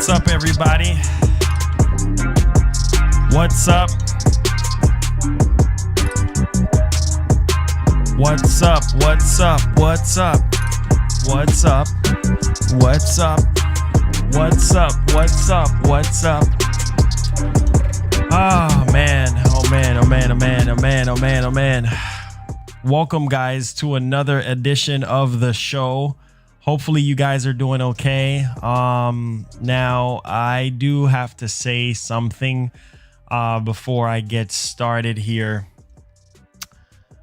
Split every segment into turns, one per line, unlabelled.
What's up, everybody? What's up? What's up? What's up? What's up? What's up? What's up? What's up? What's up? What's up? Oh man, oh man, oh man, oh man, oh man, oh man, oh man. Welcome guys to another edition of the show. Hopefully you guys are doing okay. Now I do have to say something before I get started here.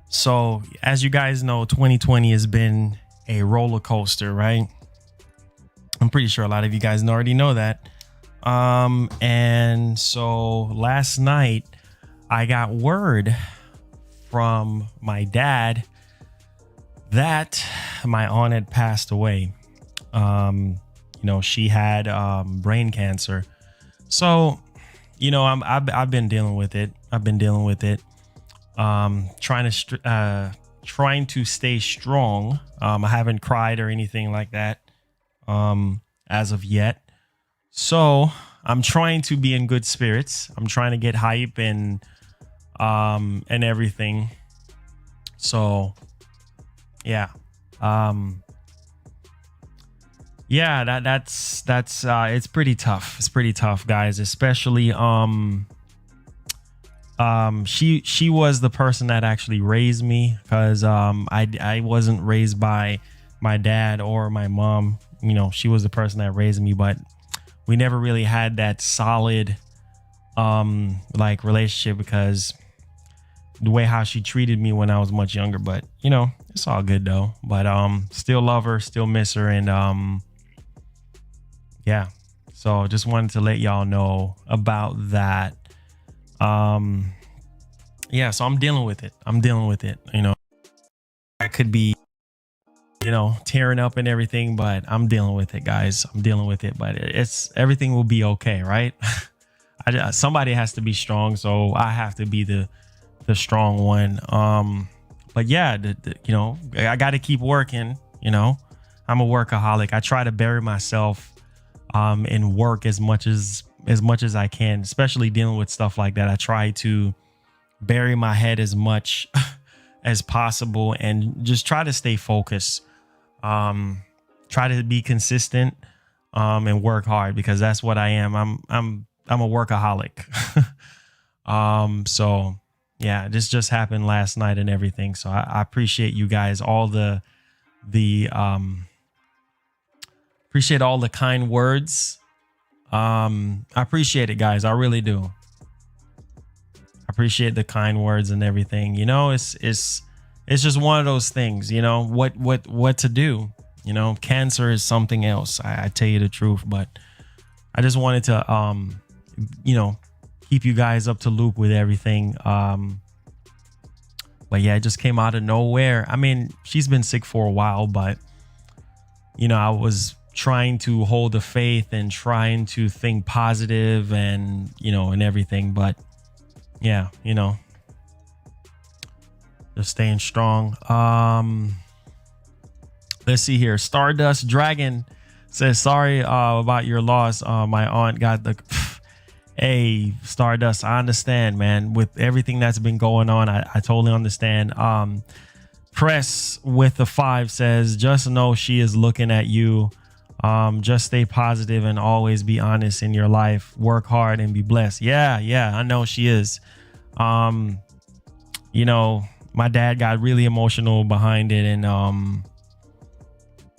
So as you guys know, 2020 has been a roller coaster, right? I'm pretty sure a lot of you guys already know that. And so last night I got word from my dad that my aunt had passed away. You know, she had brain cancer. So, you know, I've been dealing with it. Trying to stay strong. I haven't cried or anything like that as of yet. So I'm trying to be in good spirits. I'm trying to get hype and everything. So yeah. Yeah, that's it's pretty tough. It's pretty tough, guys, especially she was the person that actually raised me, because I wasn't raised by my dad or my mom. You know, she was the person that raised me, but we never really had that solid like relationship, because the way how she treated me when I was much younger. But you know, it's all good though. But still love her, still miss her, and yeah. So just wanted to let y'all know about that. Yeah, so I'm dealing with it. You know, I could be, you know, tearing up and everything, but I'm dealing with it, guys. I'm dealing with it, but everything will be okay, right? Somebody has to be strong, so I have to be the strong one. But yeah, you know, I got to keep working. You know, I'm a workaholic. I try to bury myself in work as much as I can, especially dealing with stuff like that. I try to bury my head as much as possible and just try to stay focused. Try to be consistent and work hard, because that's what I am. I'm a workaholic. So yeah, this just happened last night and everything. So I appreciate you guys, all appreciate all the kind words. I appreciate it, guys. I really do. I appreciate the kind words and everything. You know, it's just one of those things, you know, what to do. You know, cancer is something else. I tell you the truth, but I just wanted to, you know, keep you guys up to loop with everything. But yeah, it just came out of nowhere. I mean, she's been sick for a while, but you know, I was trying to hold the faith and trying to think positive and, you know, and everything. But yeah, you know, just staying strong. Let's see here. Stardust Dragon says, sorry about your loss. My aunt got the hey, Stardust, I understand, man. With everything that's been going on, I totally understand. Press with the 5 says, just know she is looking at you. Just stay positive and always be honest in your life. Work hard and be blessed. Yeah, I know she is. You know, my dad got really emotional behind it, and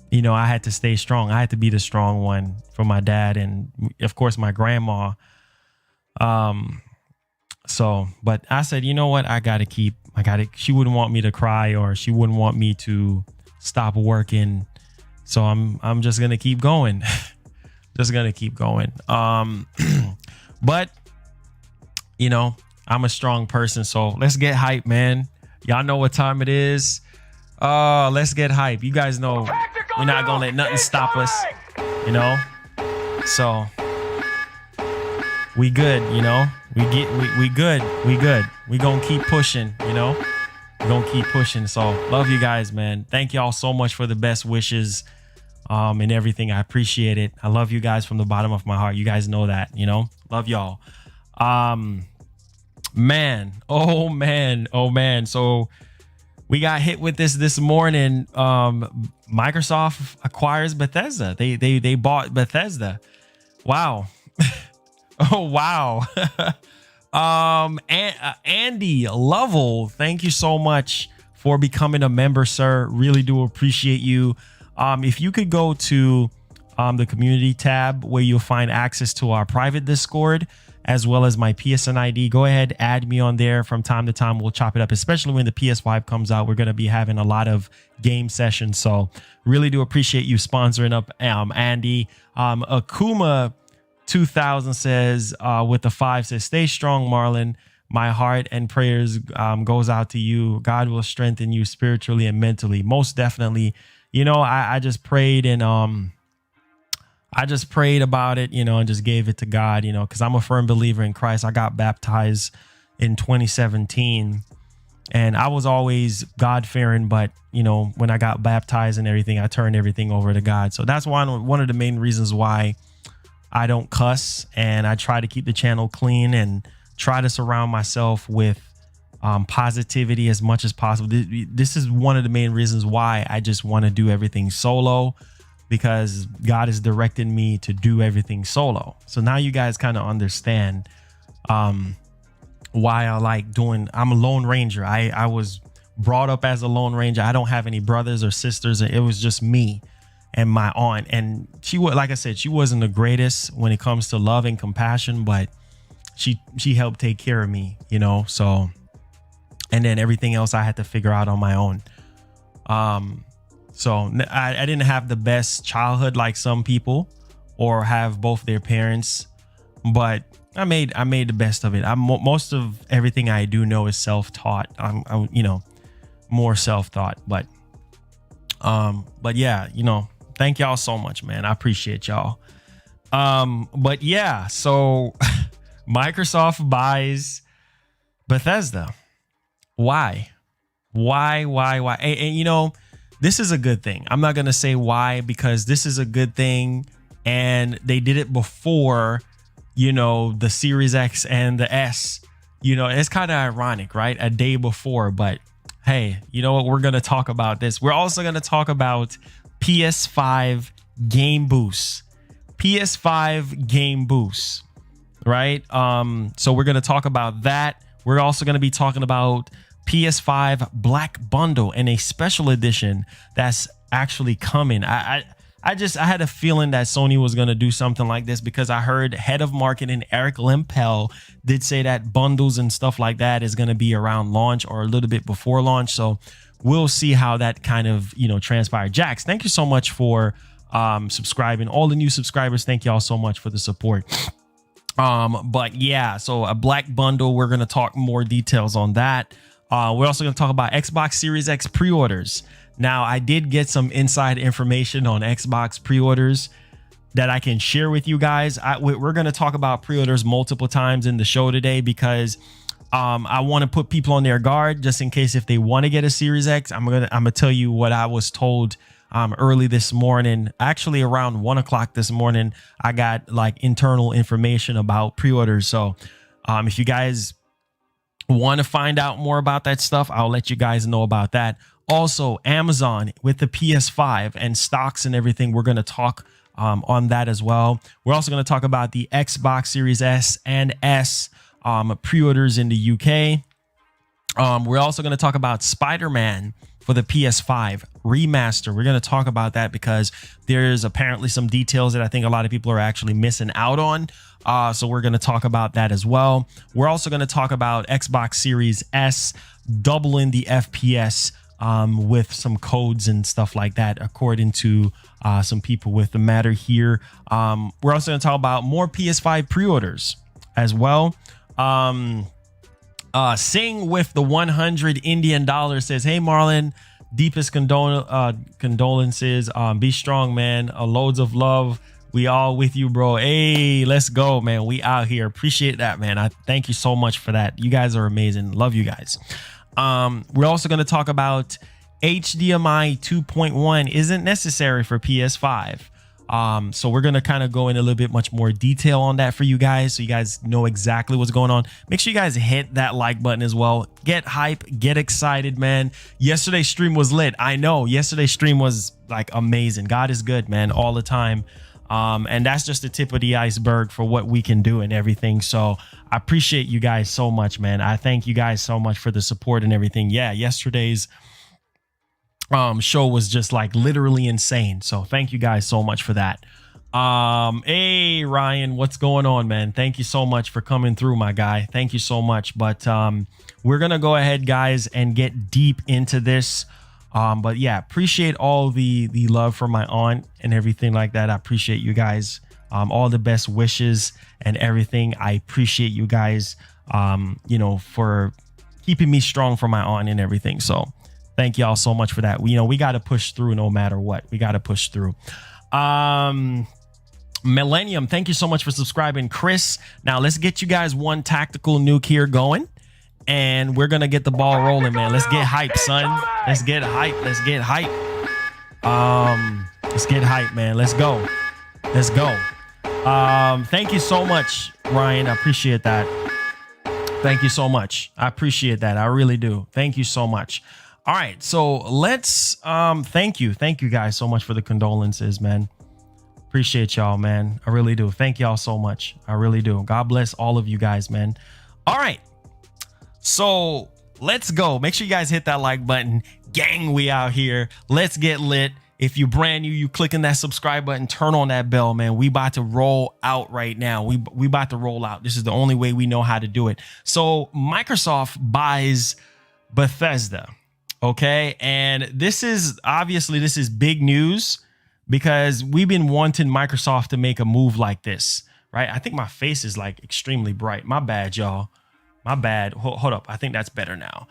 you know, I had to stay strong. I had to be the strong one for my dad and of course my grandma. So, but I said, you know what? She wouldn't want me to cry, or she wouldn't want me to stop working. So I'm just going to keep going. Just going to keep going. But you know, I'm a strong person. So let's get hype, man. Y'all know what time it is. Let's get hype. You guys know we're not going to let nothing stop us, you know? So we good, you know, we good. We gonna keep pushing, you know, we're gonna keep pushing. So love you guys, man. Thank y'all so much for the best wishes, and everything. I appreciate it. I love you guys from the bottom of my heart. You guys know that, you know, love y'all. Man. So we got hit with this morning. Microsoft acquires Bethesda. They bought Bethesda. Wow. Oh, wow. Andy Lovell, thank you so much for becoming a member, sir. Really do appreciate you. If you could go to the community tab where you'll find access to our private Discord, as well as my PSN ID, go ahead, add me on there. From time to time, we'll chop it up, especially when the PS5 comes out. We're going to be having a lot of game sessions. So really do appreciate you sponsoring up, Andy. Akuma 2000 says, with the 5 says, stay strong, Marlon. My heart and prayers goes out to you. God will strengthen you spiritually and mentally. Most definitely. You know, I just prayed, and I just prayed about it, you know, and just gave it to God, you know, because I'm a firm believer in Christ. I got baptized in 2017, and I was always God-fearing, but you know, when I got baptized and everything, I turned everything over to God. So that's one of the main reasons why I don't cuss, and I try to keep the channel clean and try to surround myself with positivity as much as possible. This is one of the main reasons why I just want to do everything solo, because God has directed me to do everything solo. So now you guys kind of understand why I like doing. I'm a lone ranger. I was brought up as a lone ranger. I don't have any brothers or sisters. It was just me and my aunt, and she was, like I said, she wasn't the greatest when it comes to love and compassion, but she helped take care of me, you know. So, and then everything else I had to figure out on my own. So I didn't have the best childhood like some people, or have both their parents, but I made the best of it. Most of everything I do know is self-taught. I'm you know, more self-taught, but yeah, you know, thank y'all so much, man. I appreciate y'all. But yeah, so Microsoft buys Bethesda. Why? And you know, this is a good thing. I'm not going to say why, because this is a good thing. And they did it before, you know, the Series X and the S, you know, it's kind of ironic, right? A day before, but hey, you know what? We're going to talk about this. We're also going to talk about PS5 game boosts, PS5 game boosts, right? So we're going to talk about that. We're also going to be talking about PS5 Black Bundle and a special edition that's actually coming. I had a feeling that Sony was going to do something like this, because I heard head of marketing Eric Lempel did say that bundles and stuff like that is going to be around launch or a little bit before launch. So we'll see how that kind of, you know, transpired. Jax, thank you so much for subscribing. All the new subscribers, thank y'all so much for the support. But yeah, so a black bundle, we're going to talk more details on that. We're also going to talk about Xbox Series X pre-orders. Now, I did get some inside information on Xbox pre-orders that I can share with you guys. We're going to talk about pre-orders multiple times in the show today because I want to put people on their guard just in case if they want to get a Series X. I'm gonna tell you what I was told early this morning. Actually, around 1 o'clock this morning, I got like internal information about pre-orders. So if you guys want to find out more about that stuff, I'll let you guys know about that. Also, Amazon with the PS5 and stocks and everything, we're going to talk on that as well. We're also going to talk about the Xbox Series S and S pre-orders in the UK. We're also going to talk about Spider-Man for the PS5 remaster. We're going to talk about that because there's apparently some details that I think a lot of people are actually missing out on. So we're going to talk about that as well. We're also going to talk about Xbox Series S doubling the FPS with some codes and stuff like that, according to some people with the matter here. We're also going to talk about more PS5 pre-orders as well. Sing with the 100 Indian dollars says, hey Marlon, deepest condolences. Be strong, man. Loads of love. We all with you, bro. Hey, let's go, man. We out here. Appreciate that, man. I thank you so much for that. You guys are amazing. Love you guys. We're also going to talk about HDMI 2.1 isn't necessary for PS5. So we're going to kind of go in a little bit much more detail on that for you guys, so you guys know exactly what's going on. Make sure you guys hit that like button as well. Get hype, get excited, man. Yesterday's stream was lit. I know yesterday's stream was like amazing. God is good, man, all the time. And that's just the tip of the iceberg for what we can do and everything. So I appreciate you guys so much, man. I thank you guys so much for the support and everything. Yeah, yesterday's show was just like literally insane. So thank you guys so much for that. Hey Ryan, what's going on, man? Thank you so much for coming through, my guy. Thank you so much. But we're gonna go ahead, guys, and get deep into this. But yeah, appreciate all the love from my aunt and everything like that. I appreciate you guys. All the best wishes and everything. I appreciate you guys, you know, for keeping me strong for my aunt and everything. So thank y'all so much for that. We got to push through no matter what. We got to push through. Millennium, thank you so much for subscribing. Chris, now let's get you guys one tactical nuke here going. And we're going to get the ball rolling, man. Let's get hype, son. Let's get hype. Let's get hype. Let's get hype, man. Let's go. Let's go. Thank you so much, Ryan. I appreciate that. Thank you so much. I appreciate that. I really do. Thank you so much. All right. So let's thank you. Thank you guys so much for the condolences, man. Appreciate y'all, man. I really do. Thank y'all so much. I really do. God bless all of you guys, man. All right. So let's go. Make sure you guys hit that like button. Gang, we out here. Let's get lit. If you're brand new, you clicking that subscribe button, turn on that bell, man. We about to roll out right now. We about to roll out. This is the only way we know how to do it. So Microsoft buys Bethesda. Okay. And this is big news because we've been wanting Microsoft to make a move like this, right? I think my face is like extremely bright. My bad, y'all. My bad. Hold up. I think that's better now.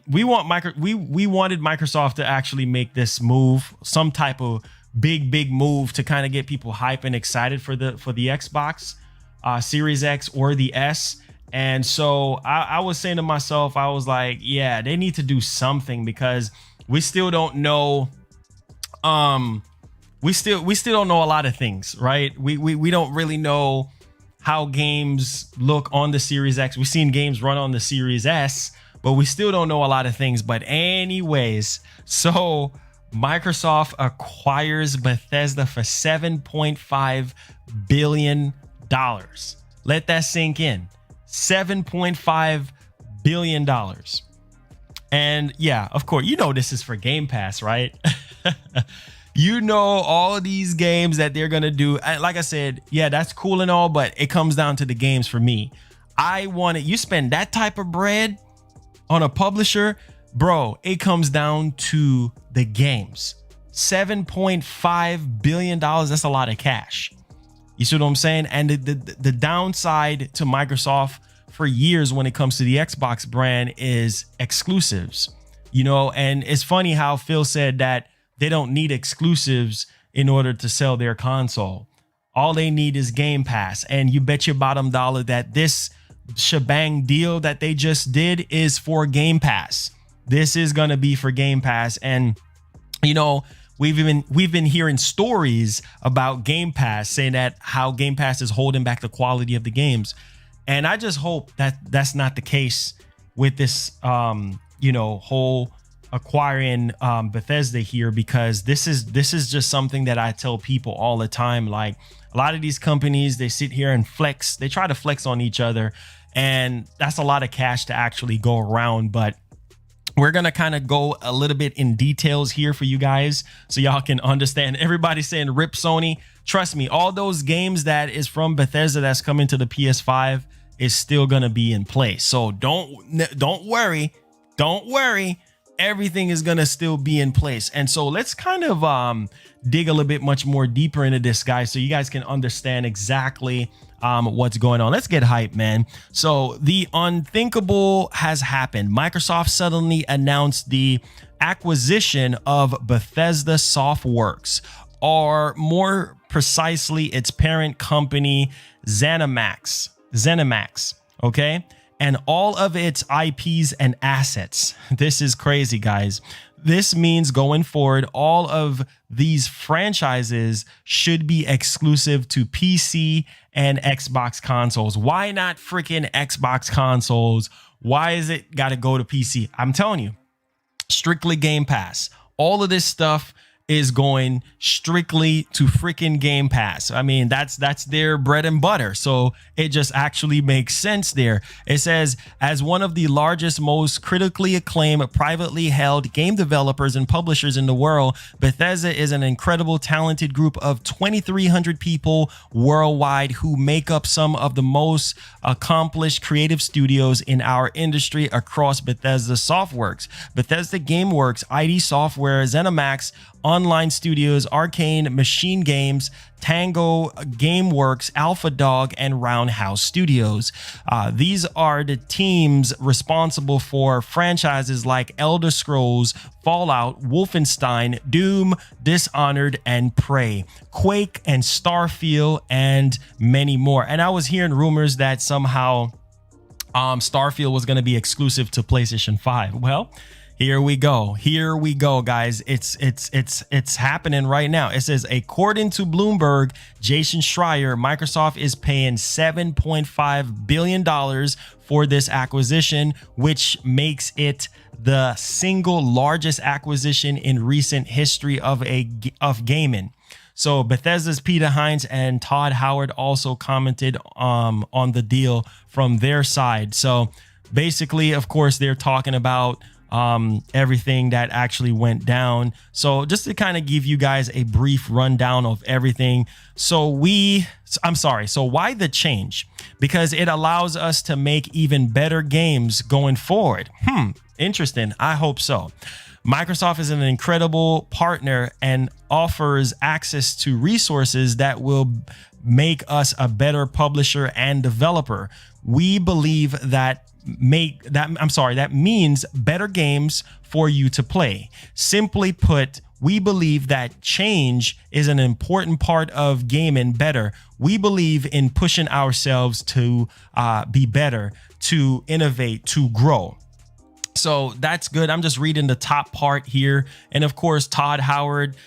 We wanted Microsoft to actually make this move, some type of big move to kind of get people hype and excited for the Xbox Series X or the S. And so I was saying to myself, I was like, yeah, they need to do something because we still don't know. We still don't know a lot of things, right? We don't really know how games look on the Series X. We've seen games run on the Series S, but we still don't know a lot of things. But anyways, so Microsoft acquires Bethesda for $7.5 billion. Let that sink in. $7.5 billion. And yeah, of course, this is for Game Pass, right? All these games that they're going to do. Like I said, yeah, that's cool and all, but it comes down to the games for me. You spend that type of bread on a publisher, bro, it comes down to the games. $7.5 billion. That's a lot of cash. You see what I'm saying? And the downside to Microsoft for years when it comes to the Xbox brand is exclusives, you know. And it's funny how Phil said that they don't need exclusives in order to sell their console. All they need is Game Pass. And you bet your bottom dollar that this shebang deal that they just did is for Game Pass. This is going to be for Game Pass. And, you know, we've been hearing stories about Game Pass saying that how Game Pass is holding back the quality of the games. And I just hope that that's not the case with this, you know, whole acquiring Bethesda here, because this is just something that I tell people all the time. Like, a lot of these companies, they sit here and flex. They try to flex on each other, and that's a lot of cash to actually go around. But we're going to kind of go a little bit in details here for you guys so y'all can understand. Everybody's saying rip Sony. Trust me, all those games that is from Bethesda that's coming to the PS5 is still going to be in place. So don't worry. Don't worry. Everything is going to still be in place. And so let's kind of dig a little bit much more deeper into this, guys, so you guys can understand exactly what's going on. Let's get hyped, man. So the unthinkable has happened. Microsoft suddenly announced the acquisition of Bethesda Softworks, or more precisely its parent company, ZeniMax, okay? And all of its IPs and assets. This is crazy, guys. This means going forward, all of these franchises should be exclusive to PC and Xbox consoles. Why not freaking Xbox consoles? Why is it got to go to PC? I'm telling you, strictly Game Pass. All of this stuff is going strictly to freaking Game Pass. I mean, that's their bread and butter. So it just actually makes sense there. It says, as one of the largest, most critically acclaimed, privately held game developers and publishers in the world, Bethesda is an incredible, talented group of 2,300 people worldwide who make up some of the most accomplished creative studios in our industry across Bethesda Softworks, Bethesda GameWorks, ID Software, ZeniMax, Online Studios, Arcane Machine Games, Tango Gameworks, Alpha Dog, and Roundhouse Studios. These are the teams responsible for franchises like Elder Scrolls, Fallout, Wolfenstein, Doom, Dishonored, and Prey, Quake, and Starfield, and many more. And I was hearing rumors that somehow Starfield was going to be exclusive to PlayStation 5. Well, here we go, guys. It's happening right now. It says, according to Bloomberg, Jason Schreier, Microsoft is paying $7.5 billion for this acquisition, which makes it the single largest acquisition in recent history of gaming. So Bethesda's Peter Hines and Todd Howard also commented on the deal from their side. So basically, of course, they're talking about everything that actually went down. So just to kind of give you guys a brief rundown of everything. So why the change? Because it allows us to make even better games going forward. Interesting. I hope so. Microsoft is an incredible partner and offers access to resources that will make us a better publisher and developer. We believe that means better games for you to play. Simply put, we believe that change is an important part of gaming better. We believe in pushing ourselves to be better, to innovate, to grow. So that's good. I'm just reading the top part here. And of course, Todd Howard,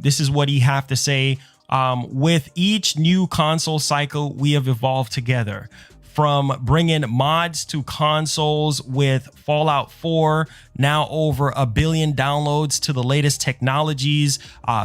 this is what he have to say. With each new console cycle, we have evolved together. From bringing mods to consoles with Fallout 4, now over 1 billion downloads, to the latest technologies,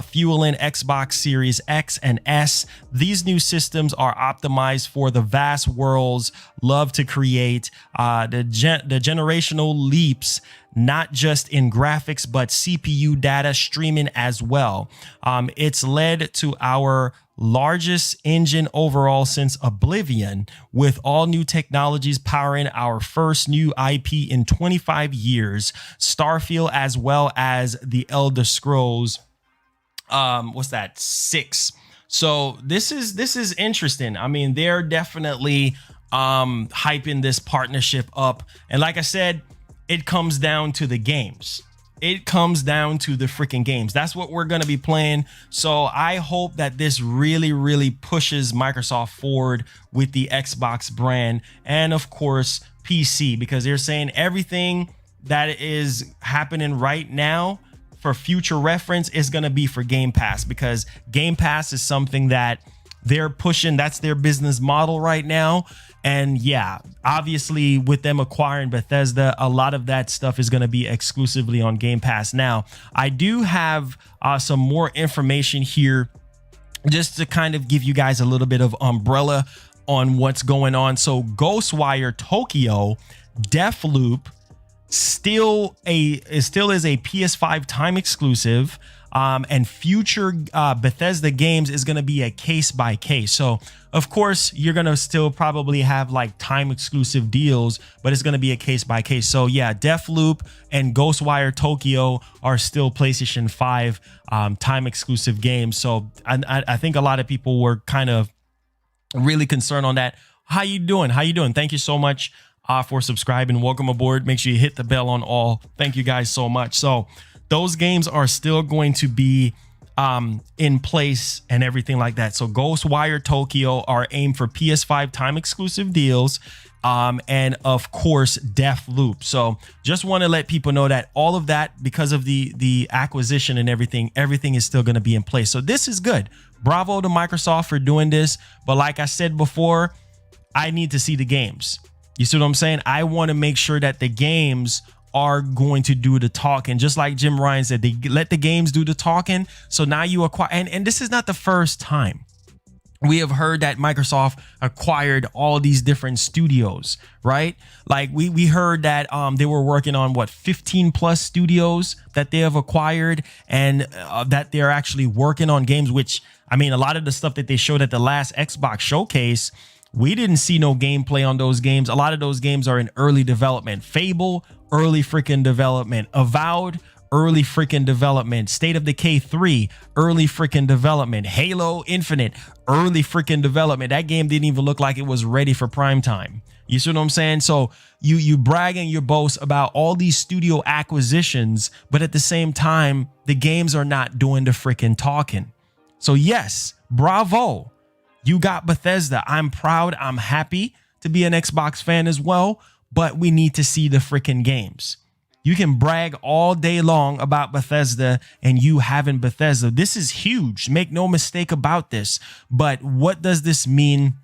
fueling Xbox Series X and S. These new systems are optimized for the vast worlds love to create. The generational leaps, not just in graphics, but CPU data streaming as well. It's led to our largest engine overall since Oblivion, with all new technologies powering our first new IP in 25 years, Starfield, as well as the Elder Scrolls, 6. So this is interesting. I mean, they're definitely hyping this partnership up. And like I said, it comes down to the games. It comes down to the freaking games. That's what we're going to be playing. So I hope that this really pushes Microsoft forward with the Xbox brand and of course PC, because they're saying everything that is happening right now for future reference is going to be for Game Pass, because Game Pass is something that they're pushing. That's their business model right now. And yeah, obviously with them acquiring Bethesda, a lot of that stuff is going to be exclusively on Game Pass. Now, I do have some more information here just to kind of give you guys a little bit of umbrella on what's going on. So Ghostwire Tokyo, Deathloop still is a PS5 time exclusive. And future Bethesda games is going to be a case by case. So of course you're going to still probably have like time exclusive deals, but it's going to be a case by case. So yeah, Deathloop and Ghostwire Tokyo are still PlayStation 5 time exclusive games. So I think a lot of people were kind of really concerned on that. How you doing? Thank you so much for subscribing. Welcome aboard. Make sure you hit the bell on all. Thank you guys so much. So those games are still going to be in place and everything like that. So Ghostwire Tokyo are aimed for PS5 time exclusive deals, and of course Deathloop. So just want to let people know that all of that, because of the acquisition and everything is still going to be in place. So this is good. Bravo to Microsoft for doing this. But like I said before, I need to see the games. You see what I'm saying? I want to make sure that the games are going to do the talking, just like Jim Ryan said. They let the games do the talking. So now you acquire, and this is not the first time we have heard that Microsoft acquired all these different studios, right? Like we heard that they were working on 15 plus studios that they have acquired, and that they're actually working on games, which, I mean, a lot of the stuff that they showed at the last Xbox showcase, we didn't see no gameplay on those games. A lot of those games are in early development. Fable, early freaking development. Avowed, early freaking development. State of Decay 3, early freaking development. Halo Infinite, early freaking development. That game didn't even look like it was ready for prime time. You see what I'm saying? So you brag and you boast about all these studio acquisitions, but at the same time, the games are not doing the freaking talking. So yes, bravo. You got Bethesda. I'm proud. I'm happy to be an Xbox fan as well, but we need to see the freaking games. You can brag all day long about Bethesda and you having Bethesda. This is huge. Make no mistake about this. But what does this mean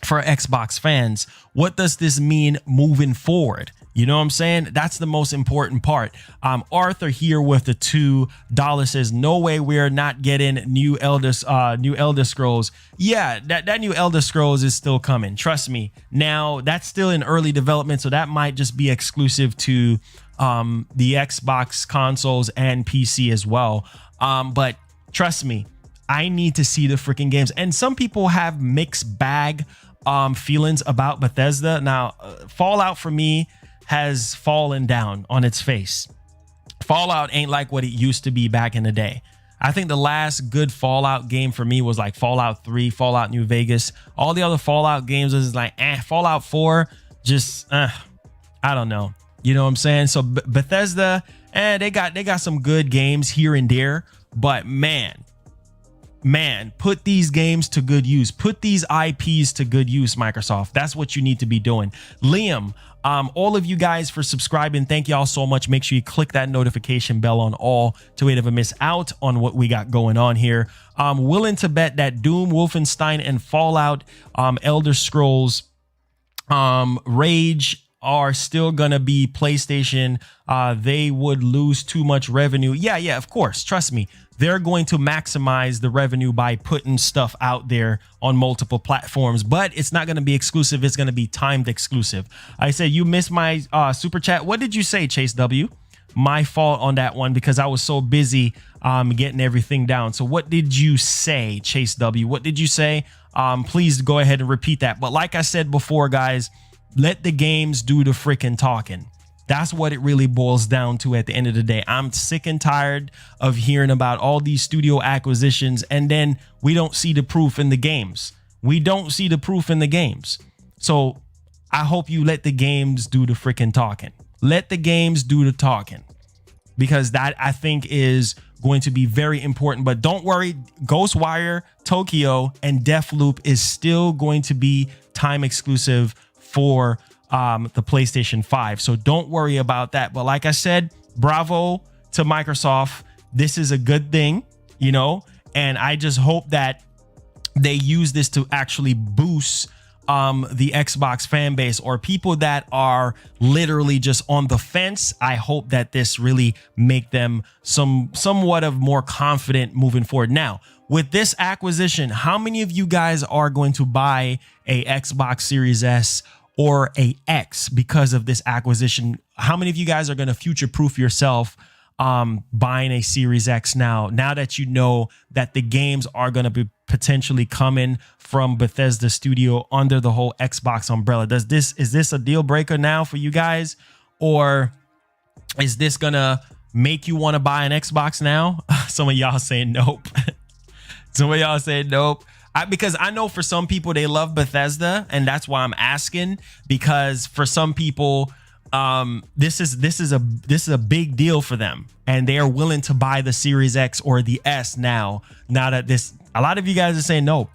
for Xbox fans? What does this mean moving forward? You know what I'm saying? That's the most important part. Arthur here with the $2 says, no way we're not getting new Elder Scrolls. Yeah, that new Elder Scrolls is still coming. Trust me. Now, that's still in early development, so that might just be exclusive to the Xbox consoles and PC as well. But trust me, I need to see the freaking games. And some people have mixed bag feelings about Bethesda. Now, Fallout for me has fallen down on its face. Fallout ain't like what it used to be back in the day. I think the last good Fallout game for me was like Fallout 3, Fallout New Vegas. All the other Fallout games is like, Fallout 4, just, I don't know. You know what I'm saying? So Bethesda, they got some good games here and there, but man, put these games to good use. Put these IPs to good use, Microsoft. That's what you need to be doing. Liam, all of you guys for subscribing, thank y'all so much. Make sure you click that notification bell on all to never miss out on what we got going on here. Willing to bet that Doom, Wolfenstein, and Fallout, Elder Scrolls, Rage are still gonna be PlayStation. They would lose too much revenue. Yeah, of course. Trust me. They're going to maximize the revenue by putting stuff out there on multiple platforms, but it's not going to be exclusive. It's going to be timed exclusive. I said, you missed my super chat. What did you say, Chase W? My fault on that one because I was so busy getting everything down. So what did you say, Chase W? What did you say? Please go ahead and repeat that. But like I said before, guys, let the games do the freaking talking. That's what it really boils down to at the end of the day. I'm sick and tired of hearing about all these studio acquisitions, and then we don't see the proof in the games. We don't see the proof in the games. So I hope you let the games do the freaking talking. Let the games do the talking, because that, I think, is going to be very important. But don't worry, Ghostwire Tokyo and Deathloop is still going to be time exclusive for the PlayStation 5. So don't worry about that. But like I said, bravo to Microsoft. This is a good thing, you know, and I just hope that they use this to actually boost the Xbox fan base, or people that are literally just on the fence. I hope that this really make them somewhat of more confident moving forward. Now, with this acquisition, how many of you guys are going to buy a Xbox Series S or a X because of this acquisition? How many of you guys are going to future-proof yourself buying a Series X now that you know that the games are going to be potentially coming from Bethesda Studio under the whole Xbox umbrella? Is this a deal breaker now for you guys, or is this gonna make you want to buy an Xbox now? Some of y'all saying nope. Some of y'all saying nope. Because I know for some people they love Bethesda, and that's why I'm asking, because for some people this is a big deal for them, and they are willing to buy the Series X or the S now that this, a lot of you guys are saying no.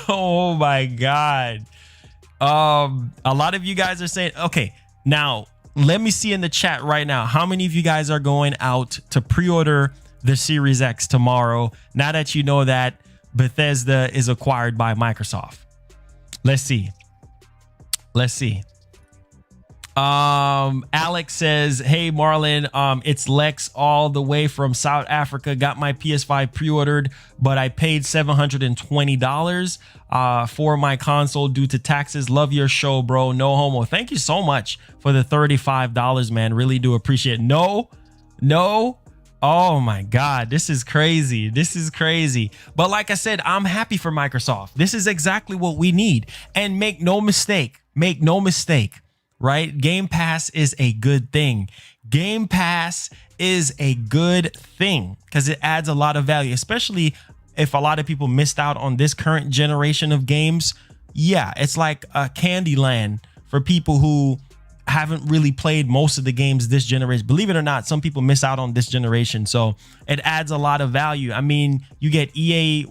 Oh my God. A lot of you guys are saying, okay, now let me see in the chat right now, how many of you guys are going out to pre-order the Series X tomorrow now that you know that Bethesda is acquired by Microsoft? Let's see. Let's see. Alex says, hey Marlon, it's Lex all the way from South Africa. Got my PS5 pre-ordered, but I paid $720 for my console due to taxes. Love your show, bro. No homo. Thank you so much for the $35, man. Really do appreciate it. No. Oh my God, this is crazy. This is crazy. But like I said, I'm happy for Microsoft. This is exactly what we need. And make no mistake, right? Game Pass is a good thing. Game Pass is a good thing because it adds a lot of value, especially if a lot of people missed out on this current generation of games. Yeah, it's like a candy land for people who haven't really played most of the games this generation. Believe it or not, some people miss out on this generation. So it adds a lot of value. I mean, you get EA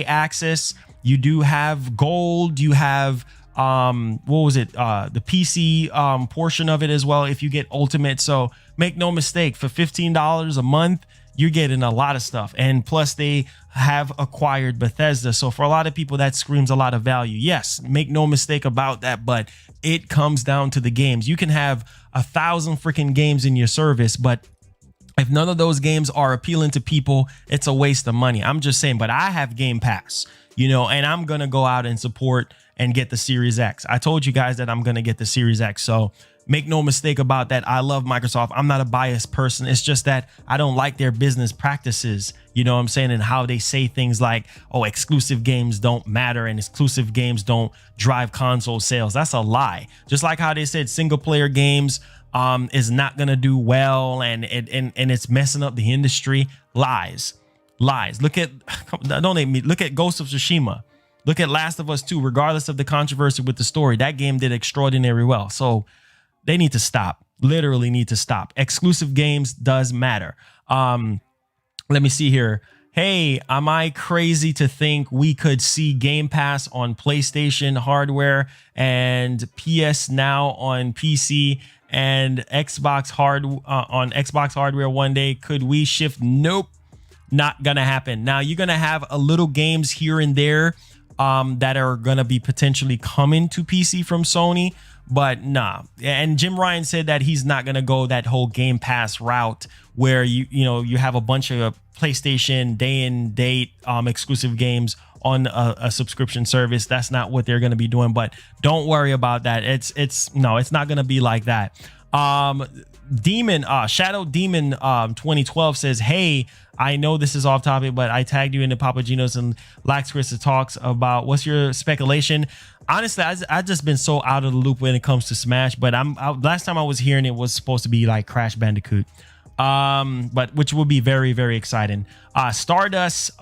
access. You do have gold. You have the PC portion of it as well if you get ultimate. So make no mistake, for $15 a month, you're getting a lot of stuff. And plus they have acquired Bethesda. So for a lot of people, that screams a lot of value. Yes, make no mistake about that. But it comes down to the games. You can have 1,000 freaking games in your service, but if none of those games are appealing to people, it's a waste of money. I'm just saying, but I have Game Pass, you know, and I'm going to go out and support and get the Series X. I told you guys that I'm going to get the Series X. So make no mistake about that. I love Microsoft. I'm not a biased person. It's just that I don't like their business practices, you know what I'm saying, and how they say things like, oh, exclusive games don't matter and exclusive games don't drive console sales. That's a lie. Just like how they said single player games is not going to do well and it's messing up the industry. Lies. Look at, don't hate me. Look at Ghost of Tsushima. Look at Last of Us 2. Regardless of the controversy with the story, that game did extraordinary well. So they need to stop. Literally need to stop. Exclusive games does matter. Let me see here. Hey, am I crazy to think we could see Game Pass on PlayStation hardware and PS Now on PC and Xbox on Xbox hardware one day? Could we shift? Nope, not gonna happen. Now you're gonna have a little games here and there that are gonna be potentially coming to PC from Sony, but nah. And Jim Ryan said that he's not gonna go that whole Game Pass route where you have a bunch of PlayStation day and date exclusive games on a subscription service. That's not what they're going to be doing, but don't worry about that. It's not going to be like that. Demon, Shadow Demon 2012 says, hey, I know this is off topic, but I tagged you into Papa Gino's and Lax Chris talks about what's your speculation. Honestly, I've just been so out of the loop when it comes to Smash, but last time I was hearing it was supposed to be like Crash Bandicoot, but which will be very, very exciting. Stardust,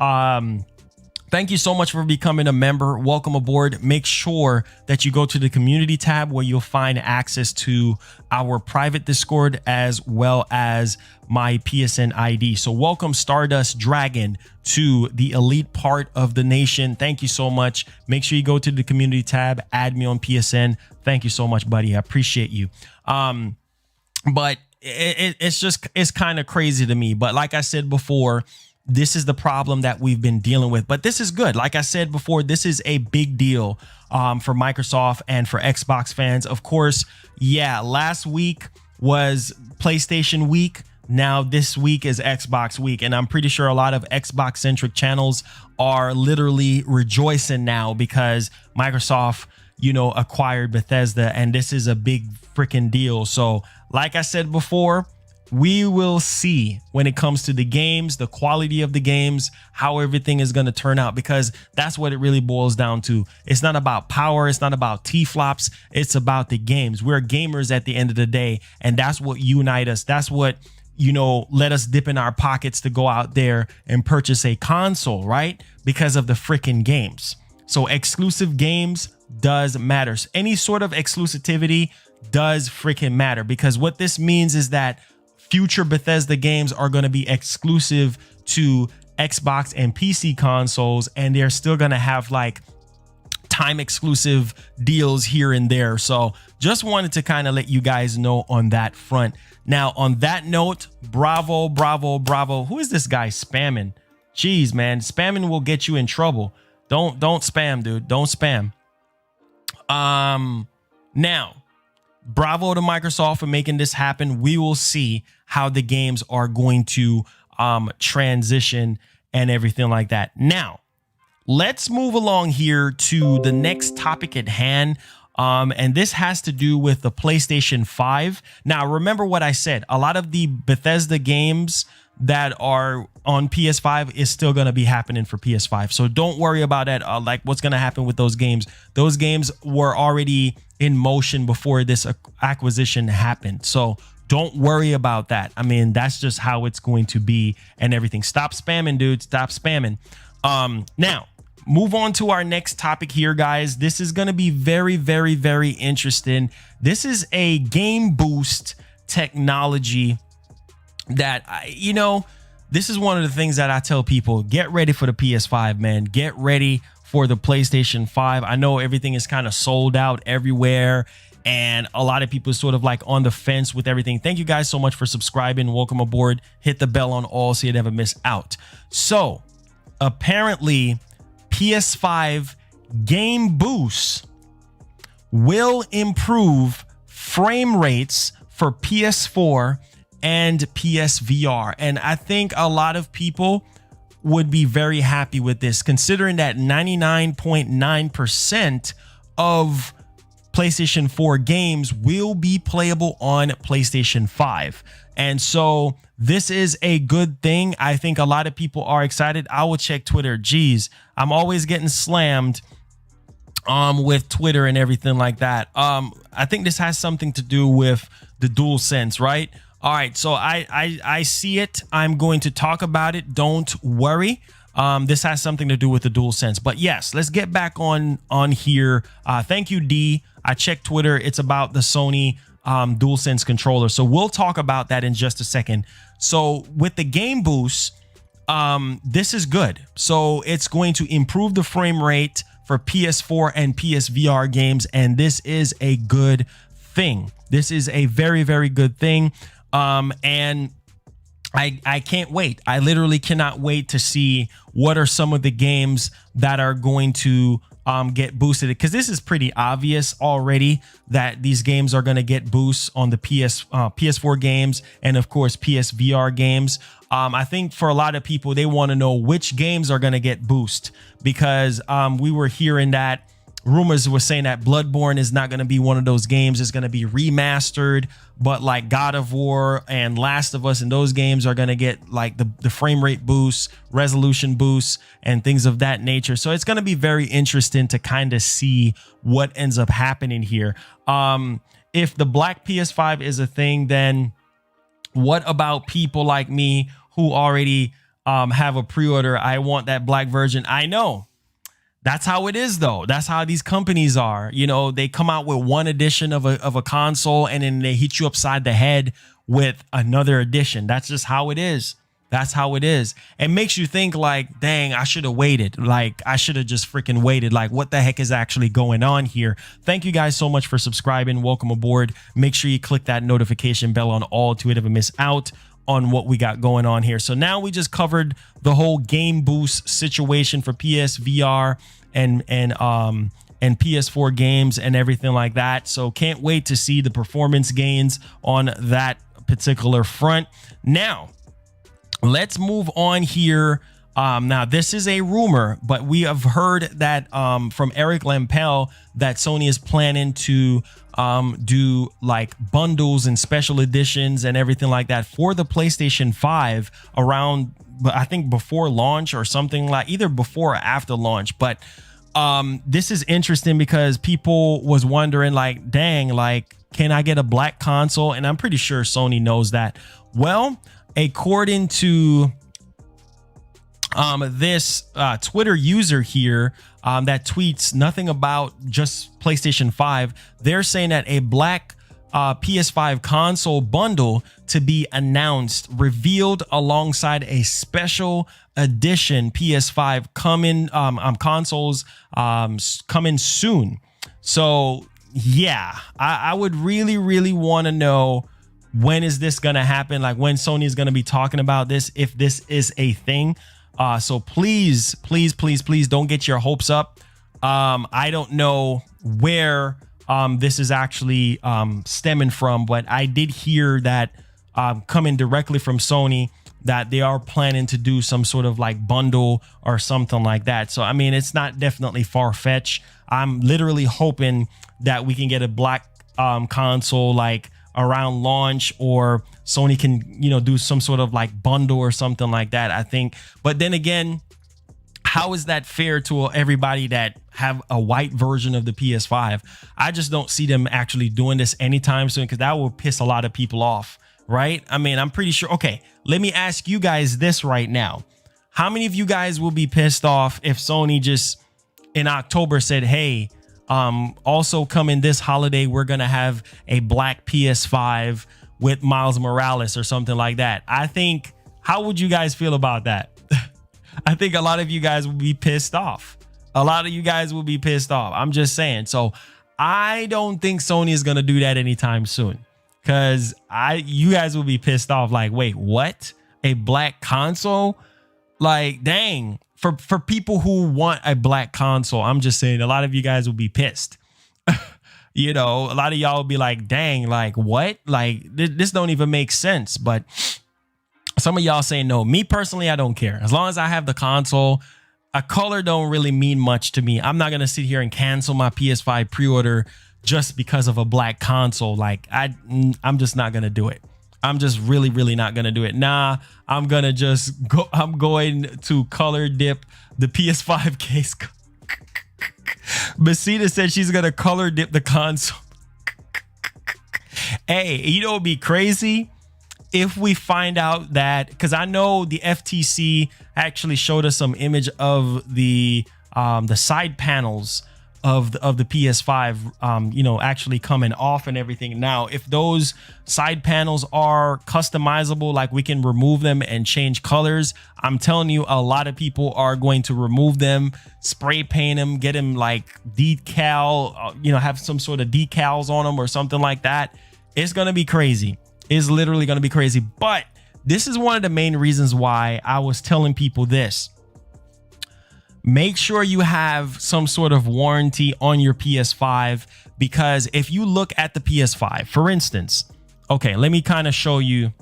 thank you so much for becoming a member. Welcome aboard. Make sure that you go to the community tab where you'll find access to our private Discord as well as my PSN ID. So welcome Stardust Dragon to the elite part of the nation. Thank you so much. Make sure you go to the community tab, add me on PSN. Thank you so much, buddy. I appreciate you. But it's kind of crazy to me. But like I said before, this is the problem that we've been dealing with, but this is good. Like I said before, this is a big deal for Microsoft and for Xbox fans. Of course, yeah, last week was PlayStation week. Now this week is Xbox week, and I'm pretty sure a lot of Xbox centric channels are literally rejoicing now because Microsoft, you know, acquired Bethesda, and this is a big freaking deal. So like I said before, we will see when it comes to the games, the quality of the games, how everything is going to turn out, because that's what it really boils down to. It's not about power. It's not about T-flops. It's about the games. We're gamers at the end of the day, and that's what unite us. That's what, you know, let us dip in our pockets to go out there and purchase a console, right? Because of the freaking games. So exclusive games does matter. Any sort of exclusivity does freaking matter, because what this means is that future Bethesda games are going to be exclusive to Xbox and PC consoles, and they're still going to have like time exclusive deals here and there. So just wanted to kind of let you guys know on that front. Now, on that note, bravo, bravo, bravo. Who is this guy spamming? Jeez, man, spamming will get you in trouble. Don't spam, dude. Don't spam. Now, bravo to Microsoft for making this happen. We will see how the games are going to transition and everything like that. Now, let's move along here to the next topic at hand. And this has to do with the PlayStation 5. Now, remember what I said. A lot of the Bethesda games that are on PS5 is still going to be happening for PS5. So don't worry about that. Like what's going to happen with those games. Those games were already in motion before this acquisition happened. So don't worry about that. I mean, that's just how it's going to be and everything. Stop spamming, dude. Stop spamming. Now, move on to our next topic here, guys. This is going to be very, very, very interesting. This is a game boost technology that, you know, this is one of the things that I tell people, get ready for the PS5, man. Get ready for the PlayStation 5. I know everything is kind of sold out everywhere, and a lot of people sort of like on the fence with everything. Thank you guys so much for subscribing. Welcome aboard. Hit the bell on all so you never miss out. So apparently PS5 game boosts will improve frame rates for PS4 and PSVR. And I think a lot of people would be very happy with this, considering that 99.9% of PlayStation 4 games will be playable on PlayStation 5. And so this is a good thing. I think a lot of people are excited. I will check Twitter. Geez, I'm always getting slammed with Twitter and everything like that. I think this has something to do with the DualSense, right? All right, so I see it. I'm going to talk about it. Don't worry. This has something to do with the DualSense. But yes, let's get back on here. Thank you, D. I checked Twitter. It's about the Sony DualSense controller. So we'll talk about that in just a second. So with the game boost, this is good. So it's going to improve the frame rate for PS4 and PSVR games, and this is a good thing. This is a very, very good thing. And I can't wait. I literally cannot wait to see what are some of the games that are going to get boosted, because this is pretty obvious already that these games are going to get boosts on the PS4 games and of course PSVR games. I think for a lot of people, they want to know which games are going to get boost, because we were hearing that rumors were saying that Bloodborne is not going to be one of those games. It's going to be remastered, but like God of War and Last of Us and those games are going to get like the frame rate boosts, resolution boosts, and things of that nature. So it's going to be very interesting to kind of see what ends up happening here. If the black PS5 is a thing, then what about people like me who already have a pre-order? I want that black version. I know. That's how it is, though. That's how these companies are. You know, they come out with one edition of a console and then they hit you upside the head with another edition. That's just how it is. That's how it is. It makes you think like, dang, I should have waited. Like, I should have just freaking waited. Like, what the heck is actually going on here? Thank you guys so much for subscribing. Welcome aboard. Make sure you click that notification bell on all to never miss out on what we got going on here. So now we just covered the whole game boost situation for PSVR and PS4 games and everything like that. So can't wait to see the performance gains on that particular front. Now, let's move on here. Now, this is a rumor, but we have heard that from Eric Lampel that Sony is planning to do like bundles and special editions and everything like that for the PlayStation 5 around, I think, before launch or something, like either before or after launch. But this is interesting because people was wondering like, dang, like, can I get a black console? And I'm pretty sure Sony knows that. Well, according to this Twitter user here that tweets nothing about just PlayStation 5, they're saying that a black PS5 console bundle to be announced, revealed alongside a special edition PS5 coming consoles coming soon. So yeah, I would really want to know, when is this gonna happen? Like, when Sony is gonna be talking about this, if this is a thing. So please don't get your hopes up. I don't know where this is actually stemming from, but I did hear that coming directly from Sony that they are planning to do some sort of like bundle or something like that. So I mean, it's not definitely far-fetched. I'm literally hoping that we can get a black console like around launch, or Sony can, you know, do some sort of like bundle or something like that, I think. But then again, how is that fair to everybody that have a white version of the PS5? I just don't see them actually doing this anytime soon, because that will piss a lot of people off, right? I mean, I'm pretty sure. Okay, let me ask you guys this right now. How many of you guys will be pissed off if Sony just in October said, hey, also coming this holiday, we're gonna have a black PS5 with Miles Morales or something like that? I think, how would you guys feel about that? I think a lot of you guys would be pissed off. A lot of you guys will be pissed off. I'm just saying. So I don't think Sony is gonna do that anytime soon, because you guys will be pissed off. Like, wait, what? A black console? Like, dang. For people who want a black console, I'm just saying, a lot of you guys will be pissed. You know, a lot of y'all will be like, dang, like, what? Like, this don't even make sense. But some of y'all say no. Me personally, I don't care. As long as I have the console, a color don't really mean much to me. I'm not going to sit here and cancel my PS5 pre-order just because of a black console. Like, I'm just not going to do it. I'm just really not going to do it. Nah, I'm going to just go. I'm going to color dip the PS5 case. Basita said she's going to color dip the console. Hey, you know, it'd be crazy if we find out that, because I know the FTC actually showed us some image of the side panels of the PS5, you know, actually coming off and everything. Now, if those side panels are customizable, like we can remove them and change colors, I'm telling you, a lot of people are going to remove them, spray paint them, get them like decal, you know, have some sort of decals on them or something like that. It's going to be crazy. It's literally going to be crazy. But this is one of the main reasons why I was telling people this. Make sure you have some sort of warranty on your PS5, because if you look at the PS5, for instance, okay, let me kind of show you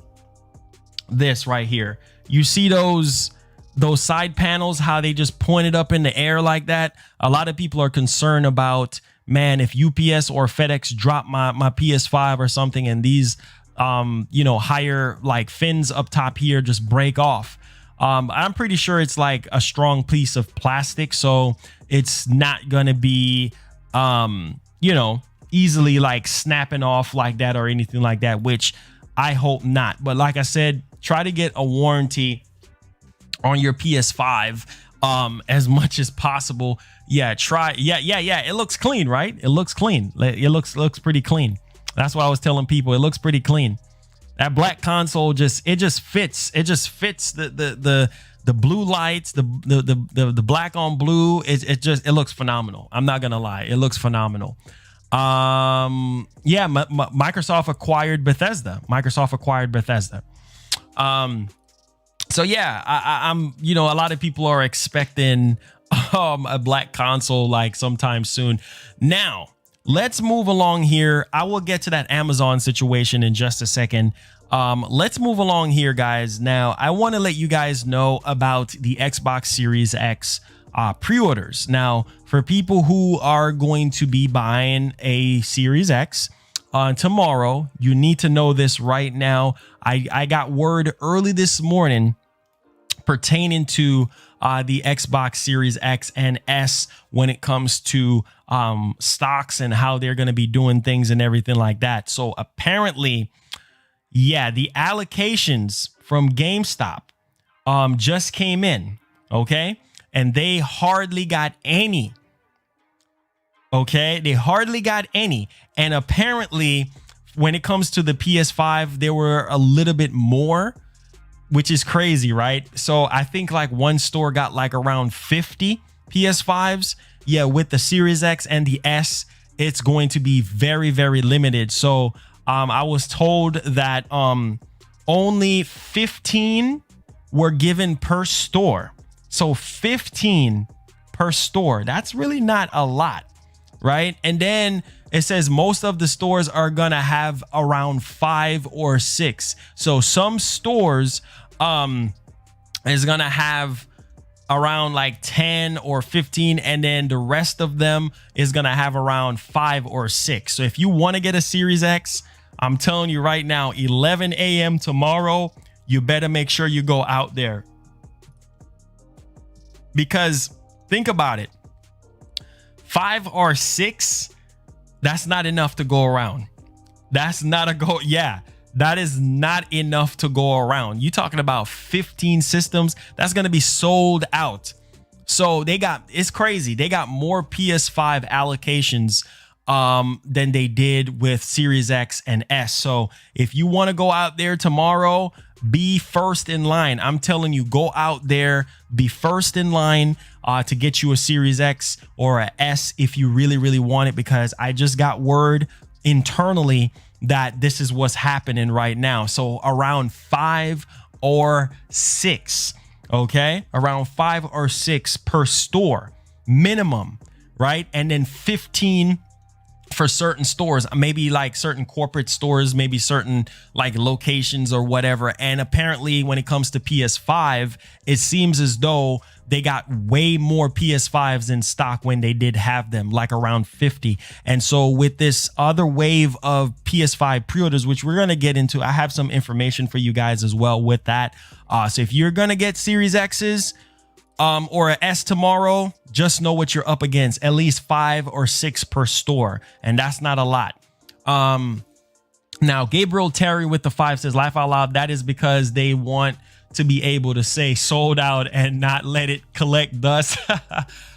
this right here. You see those those side panels, how they just pointed up in the air like that. A lot of people are concerned about, man, if UPS or FedEx drop my PS5 or something, and these you know, higher like fins up top here just break off. I'm pretty sure it's like a strong piece of plastic, so it's not gonna be you know, easily like snapping off like that or anything like that, which I hope not. But like I said, try to get a warranty on your PS5 as much as possible. Yeah, it looks clean, right? It looks clean. It looks pretty clean. That's what I was telling people. It looks pretty clean. That black console just fits. It just fits the blue lights, the black on blue. It looks phenomenal. I'm not gonna lie, it looks phenomenal. Yeah, Microsoft acquired Bethesda. So yeah, I'm, you know, a lot of people are expecting a black console like sometime soon. Now let's move along here. I will get to that Amazon situation in just a second. Let's move along here, guys. Now, I want to let you guys know about the Xbox Series X pre-orders. Now, for people who are going to be buying a Series X tomorrow, you need to know this right now. I got word early this morning pertaining to the Xbox Series X and S when it comes to stocks and how they're going to be doing things and everything like that. So apparently, yeah, the allocations from GameStop just came in, okay? And they hardly got any, okay? They hardly got any. And apparently, when it comes to the PS5, there were a little bit more, which is crazy, right? So I think like one store got like around 50 PS5s. Yeah, with the Series X and the S, it's going to be very, very limited. So I was told that only 15 were given per store. So 15 per store. That's really not a lot, right? And then it says most of the stores are gonna have around 5 or 6. So some stores is gonna have around like 10 or 15, and then the rest of them is gonna have around 5 or 6. So if you want to get a Series X, I'm telling you right now, 11 a.m. tomorrow, you better make sure you go out there, because think about it, 5 or 6, that's not enough to go around. That's not a go. Yeah, that is not enough to go around. You talking about 15 systems that's going to be sold out. So it's crazy. They got more PS5 allocations than they did with Series X and S. So if you want to go out there tomorrow, be first in line. I'm telling you, go out there, be first in line to get you a Series X or a S if you really, really want it, because I just got word internally that this is what's happening right now. So around 5 or 6, okay? Around 5 or 6 per store minimum, right? And then 15 for certain stores, maybe like certain corporate stores, maybe certain like locations or whatever. And apparently when it comes to PS5, it seems as though they got way more PS5s in stock when they did have them, like around 50. And so with this other wave of PS5 pre-orders, which we're going to get into, I have some information for you guys as well with that. So if you're going to get Series X's or an S tomorrow, just know what you're up against. At least 5 or 6 per store, and that's not a lot. Now Gabriel Terry with the 5 says, laugh out loud, that is because they want to be able to say sold out and not let it collect dust.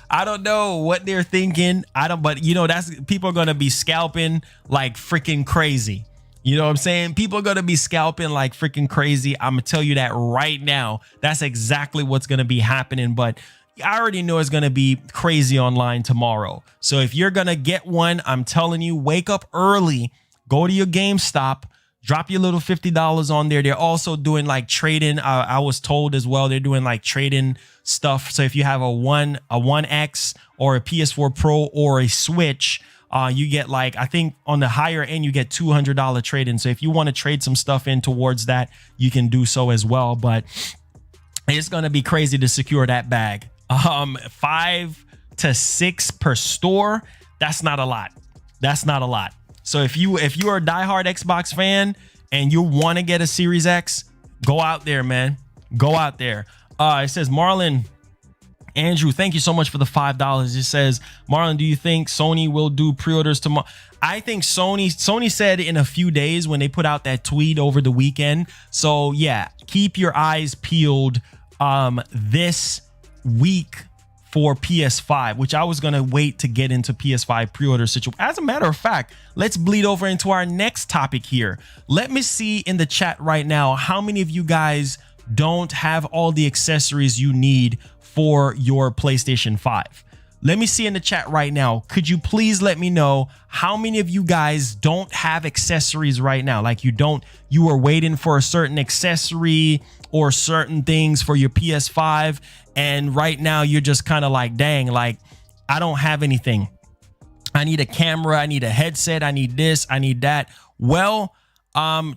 I don't know what they're thinking. But you know, people are going to be scalping like freaking crazy. You know what I'm saying? People are going to be scalping like freaking crazy. I'm going to tell you that right now. That's exactly what's going to be happening. But I already know it's going to be crazy online tomorrow. So if you're going to get one, I'm telling you, wake up early, go to your GameStop, drop your little $50 on there. They're also doing like trade-in. I was told as well, they're doing like trade-in stuff. So if you have a 1X or a PS4 Pro or a Switch, you get like, I think on the higher end, you get $200 trade-in. So if you want to trade some stuff in towards that, you can do so as well. But It's going to be crazy to secure that bag. 5 to 6 per store. That's not a lot. That's not a lot. So if you are a diehard Xbox fan and you want to get a Series X, go out there, man. Go out there. It says Marlon Andrew, thank you so much for the $5. It says, Marlon, do you think Sony will do pre-orders tomorrow? I think Sony said in a few days when they put out that tweet over the weekend. So yeah, keep your eyes peeled this week for PS5, which I was going to wait to get into PS5 pre-order situation. As a matter of fact, let's bleed over into our next topic here. Let me see in the chat right now how many of you guys don't have all the accessories you need for your PlayStation 5. Let me see in the chat right now. Could you please let me know how many of you guys don't have accessories right now? Like you are waiting for a certain accessory or certain things for your PS5. And right now you're just kind of like, dang, like I don't have anything. I need a camera. I need a headset. I need this. I need that. Well,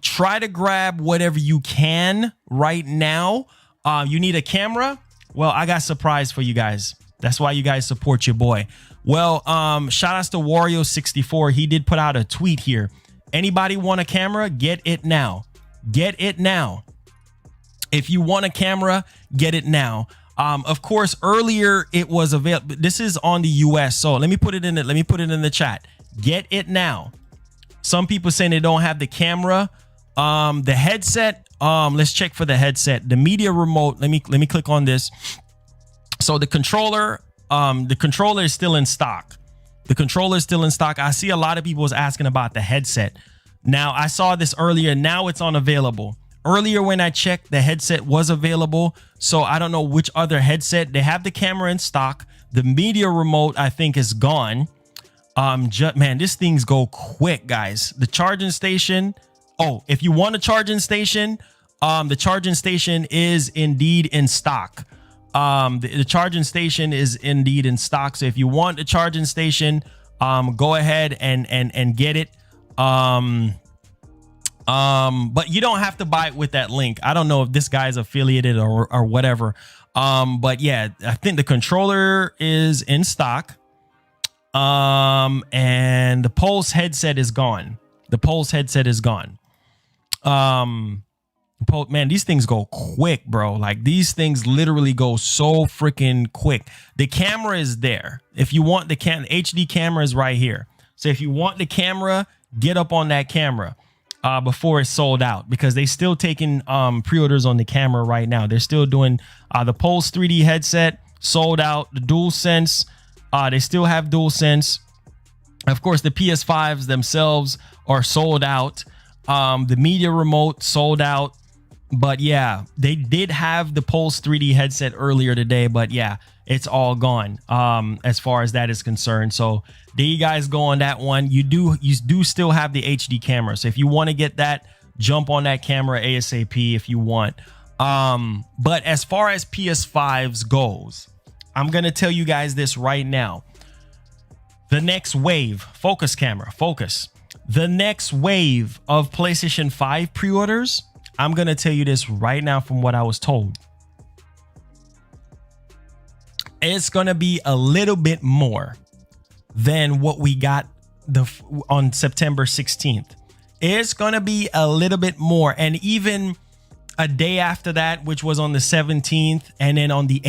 try to grab whatever you can right now. You need a camera. Well, I got a surprise for you guys. That's why you guys support your boy. Well, shout outs to Wario64. He did put out a tweet here. Anybody want a camera? Get it now. Get it now. If you want a camera, get it now. Of course, earlier it was available. This is on the US. So let me put it in it. Let me put it in the chat. Get it now. Some people saying they don't have the camera. The headset. Let's check for the headset. The media remote. Let me click on this. So the controller is still in stock. The controller is still in stock. I see a lot of people was asking about the headset. Now I saw this earlier. Now it's unavailable. Earlier when I checked, the headset was available. So I don't know which other headset. They have the camera in stock. The media remote, I think, is gone. Man, these things go quick, guys. The charging station. Oh, if you want a charging station, the charging station is indeed in stock. The charging station is indeed in stock. So if you want a charging station, go ahead and get it. But you don't have to buy it with that link. I don't know if this guy's affiliated or whatever. But yeah, I think the controller is in stock. And the Pulse headset is gone. The Pulse headset is gone. Man, these things go quick, bro. Like these things literally go so freaking quick. The camera is there. If you want the HD camera is right here. So if you want the camera, get up on that camera before it's sold out, because they still taking pre-orders on the camera right now. They're still doing the Pulse 3D headset sold out. The DualSense, they still have DualSense. Of course, the PS5s themselves are sold out. The media remote sold out. But yeah, they did have the Pulse 3D headset earlier today, but yeah, it's all gone as far as that is concerned. So there you guys go on that one. You do still have the HD camera. So if you want to get that, jump on that camera ASAP if you want. But as far as PS5s goes, I'm going to tell you guys this right now. The next wave, focus camera, focus. The next wave of PlayStation 5 pre-orders, I'm going to tell you this right now from what I was told. It's going to be a little bit more than what we got on September 16th. It's going to be a little bit more. And even a day after that, which was on the 17th, and then on the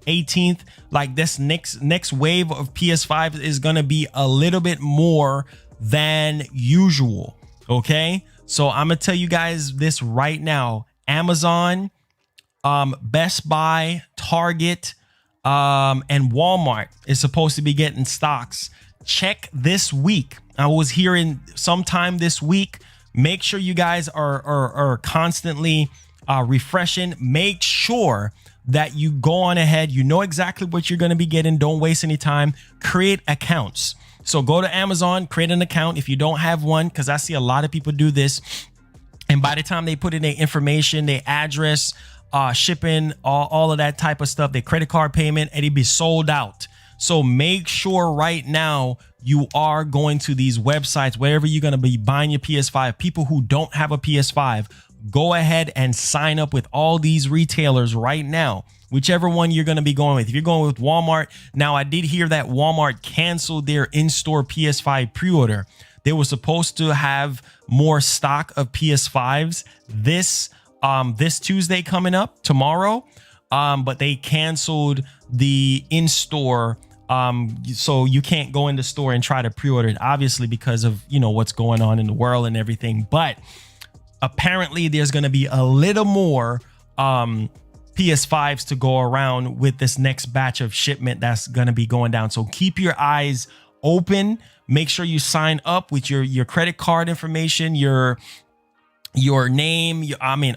18th, like this next wave of PS5 is going to be a little bit more than usual. Okay. So I'm going to tell you guys this right now. Amazon, Best Buy, Target, and Walmart is supposed to be getting stocks. Check this week. I was hearing sometime this week. Make sure you guys are constantly refreshing. Make sure that you go on ahead. You know exactly what you're going to be getting. Don't waste any time. Create accounts. So go to Amazon, create an account if you don't have one, because I see a lot of people do this. And by the time they put in their information, their address, shipping, all of that type of stuff, their credit card payment, and it'd be sold out. So make sure right now you are going to these websites, wherever you're going to be buying your PS5. People who don't have a PS5, go ahead and sign up with all these retailers right now, whichever one you're going to be going with. If you're going with Walmart, now I did hear that Walmart canceled their in-store PS5 pre-order. They were supposed to have more stock of PS5s this Tuesday coming up tomorrow, but they canceled the in-store. So you can't go in the store and try to pre-order it, obviously, because of, you know, what's going on in the world and everything. But apparently there's going to be a little more PS5s to go around with this next batch of shipment that's going to be going down. So keep your eyes open. Make sure you sign up with your credit card information, your name,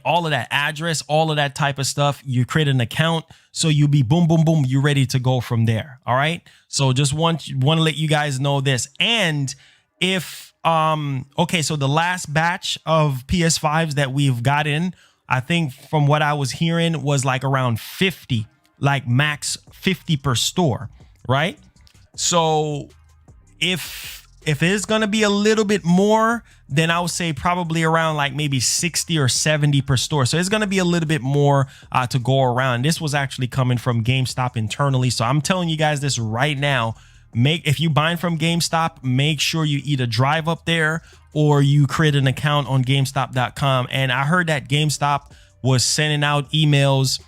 all of that, address, all of that type of stuff. You create an account, so you'll be boom, boom, boom. You're ready to go from there. All right. So just want to let you guys know this. And if, okay, so the last batch of PS5s that we've got in, I think from what I was hearing was like around 50, like max 50 per store. Right. So if it's going to be a little bit more, then I would say probably around like maybe 60 or 70 per store. So it's going to be a little bit more to go around. This was actually coming from GameStop internally. So I'm telling you guys this right now. If you buying from GameStop, make sure you either drive up there or you create an account on GameStop.com. And I heard that GameStop was sending out emails.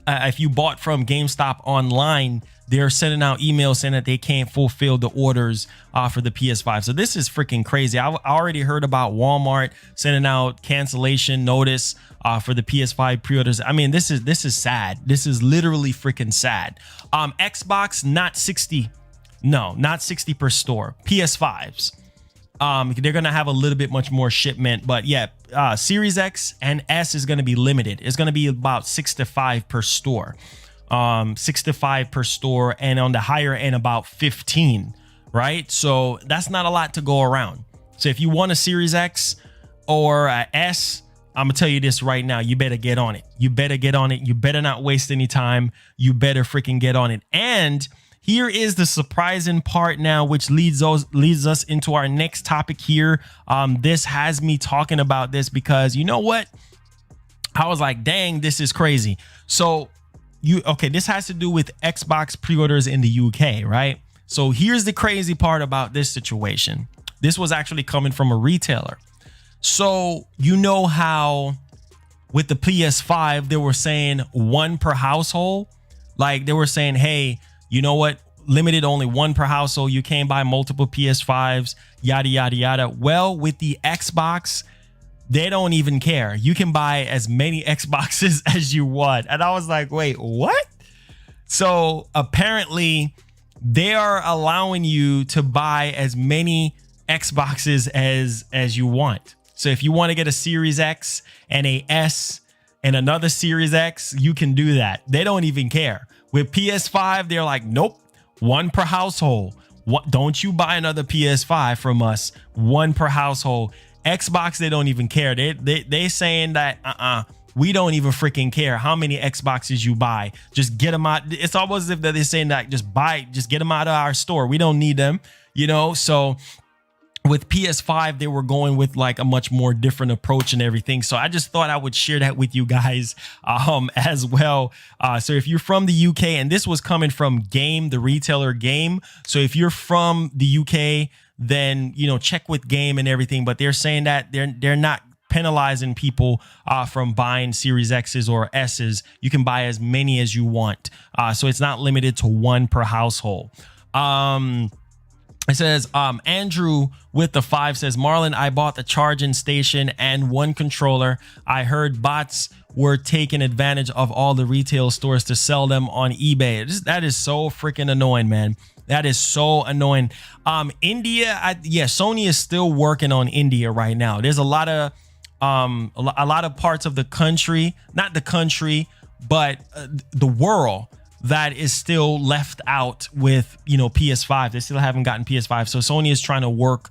If you bought from GameStop online, they're sending out emails saying that they can't fulfill the orders for the PS5. So this is freaking crazy. I already heard about Walmart sending out cancellation notice for the PS5 pre-orders. I mean, this is sad. This is literally freaking sad. Xbox, not 60. No, not 60 per store. PS5s. They're going to have a little bit much more shipment, but yeah, Series X and S is going to be limited. It's going to be about 6 to 5 per store. 6 to 5 per store, and on the higher end about 15, right? So that's not a lot to go around. So if you want a Series X or a S, I'm gonna tell you this right now, you better get on it. You better get on it. You better not waste any time. You better freaking get on it. And here is the surprising part now, which leads us into our next topic here. This has me talking about this because you know what? I was like, dang, this is crazy. So this has to do with Xbox pre-orders in the UK, right? So here's the crazy part about this situation. This was actually coming from a retailer. So you know how with the PS5, they were saying 1 per household. Like they were saying, hey, you know what? Limited only 1 per household. You can't buy multiple PS5s, yada, yada, yada. Well, with the Xbox, they don't even care. You can buy as many Xboxes as you want. And I was like, wait, what? So apparently they are allowing you to buy as many Xboxes as you want. So if you want to get a Series X and a S and another Series X, you can do that. They don't even care. With PS5, they're like, nope, 1 per household. What? Don't you buy another PS5 from us? 1 per household. Xbox, they don't even care. They saying that we don't even freaking care how many Xboxes you buy. Just get them out. It's almost as if they're saying that just get them out of our store. We don't need them, you know. So with PS5, they were going with like a much more different approach and everything. So I just thought I would share that with you guys as well. So if you're from the UK, and this was coming from the retailer Game. So if you're from the UK, then, you know, check with Game and everything. But they're saying that they're not penalizing people from buying Series X's or S's. You can buy as many as you want. So it's not limited to 1 per household. It says, Andrew with the 5 says, Marlon, I bought the charging station and 1 controller. I heard bots were taking advantage of all the retail stores to sell them on eBay. That is so freaking annoying, man. That is so annoying. India, Sony is still working on India right now. There's a lot of parts of the country, not the country, but the world that is still left out with, you know, PS5. They still haven't gotten PS5. So Sony is trying to work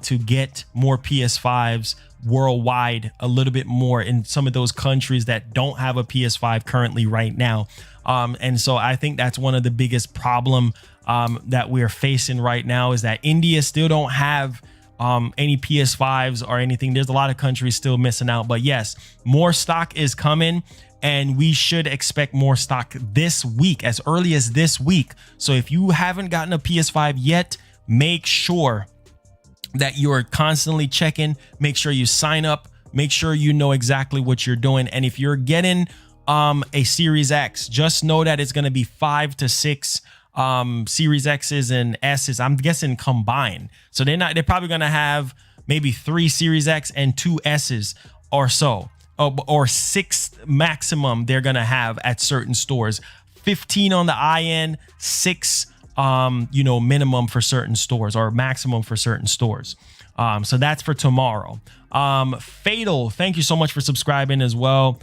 to get more PS5s worldwide, a little bit more in some of those countries that don't have a PS5 currently right now. And so I think that's one of the biggest problem that we're facing right now, is that India still don't have any PS5s or anything. There's a lot of countries still missing out, but yes, more stock is coming, and we should expect more stock this week, as early as this week. So if you haven't gotten a PS5 yet, make sure that you're constantly checking, make sure you sign up, make sure you know exactly what you're doing. And if you're getting a Series X, just know that it's going to be 5 to 6 Series X's and S's, I'm guessing combined. So they're probably going to have maybe 3 Series X and 2 S's or so, or 6 maximum they're going to have at certain stores. 15 on the high end, 6 minimum for certain stores, or maximum for certain stores. So that's for tomorrow. Fatal, thank you so much for subscribing as well.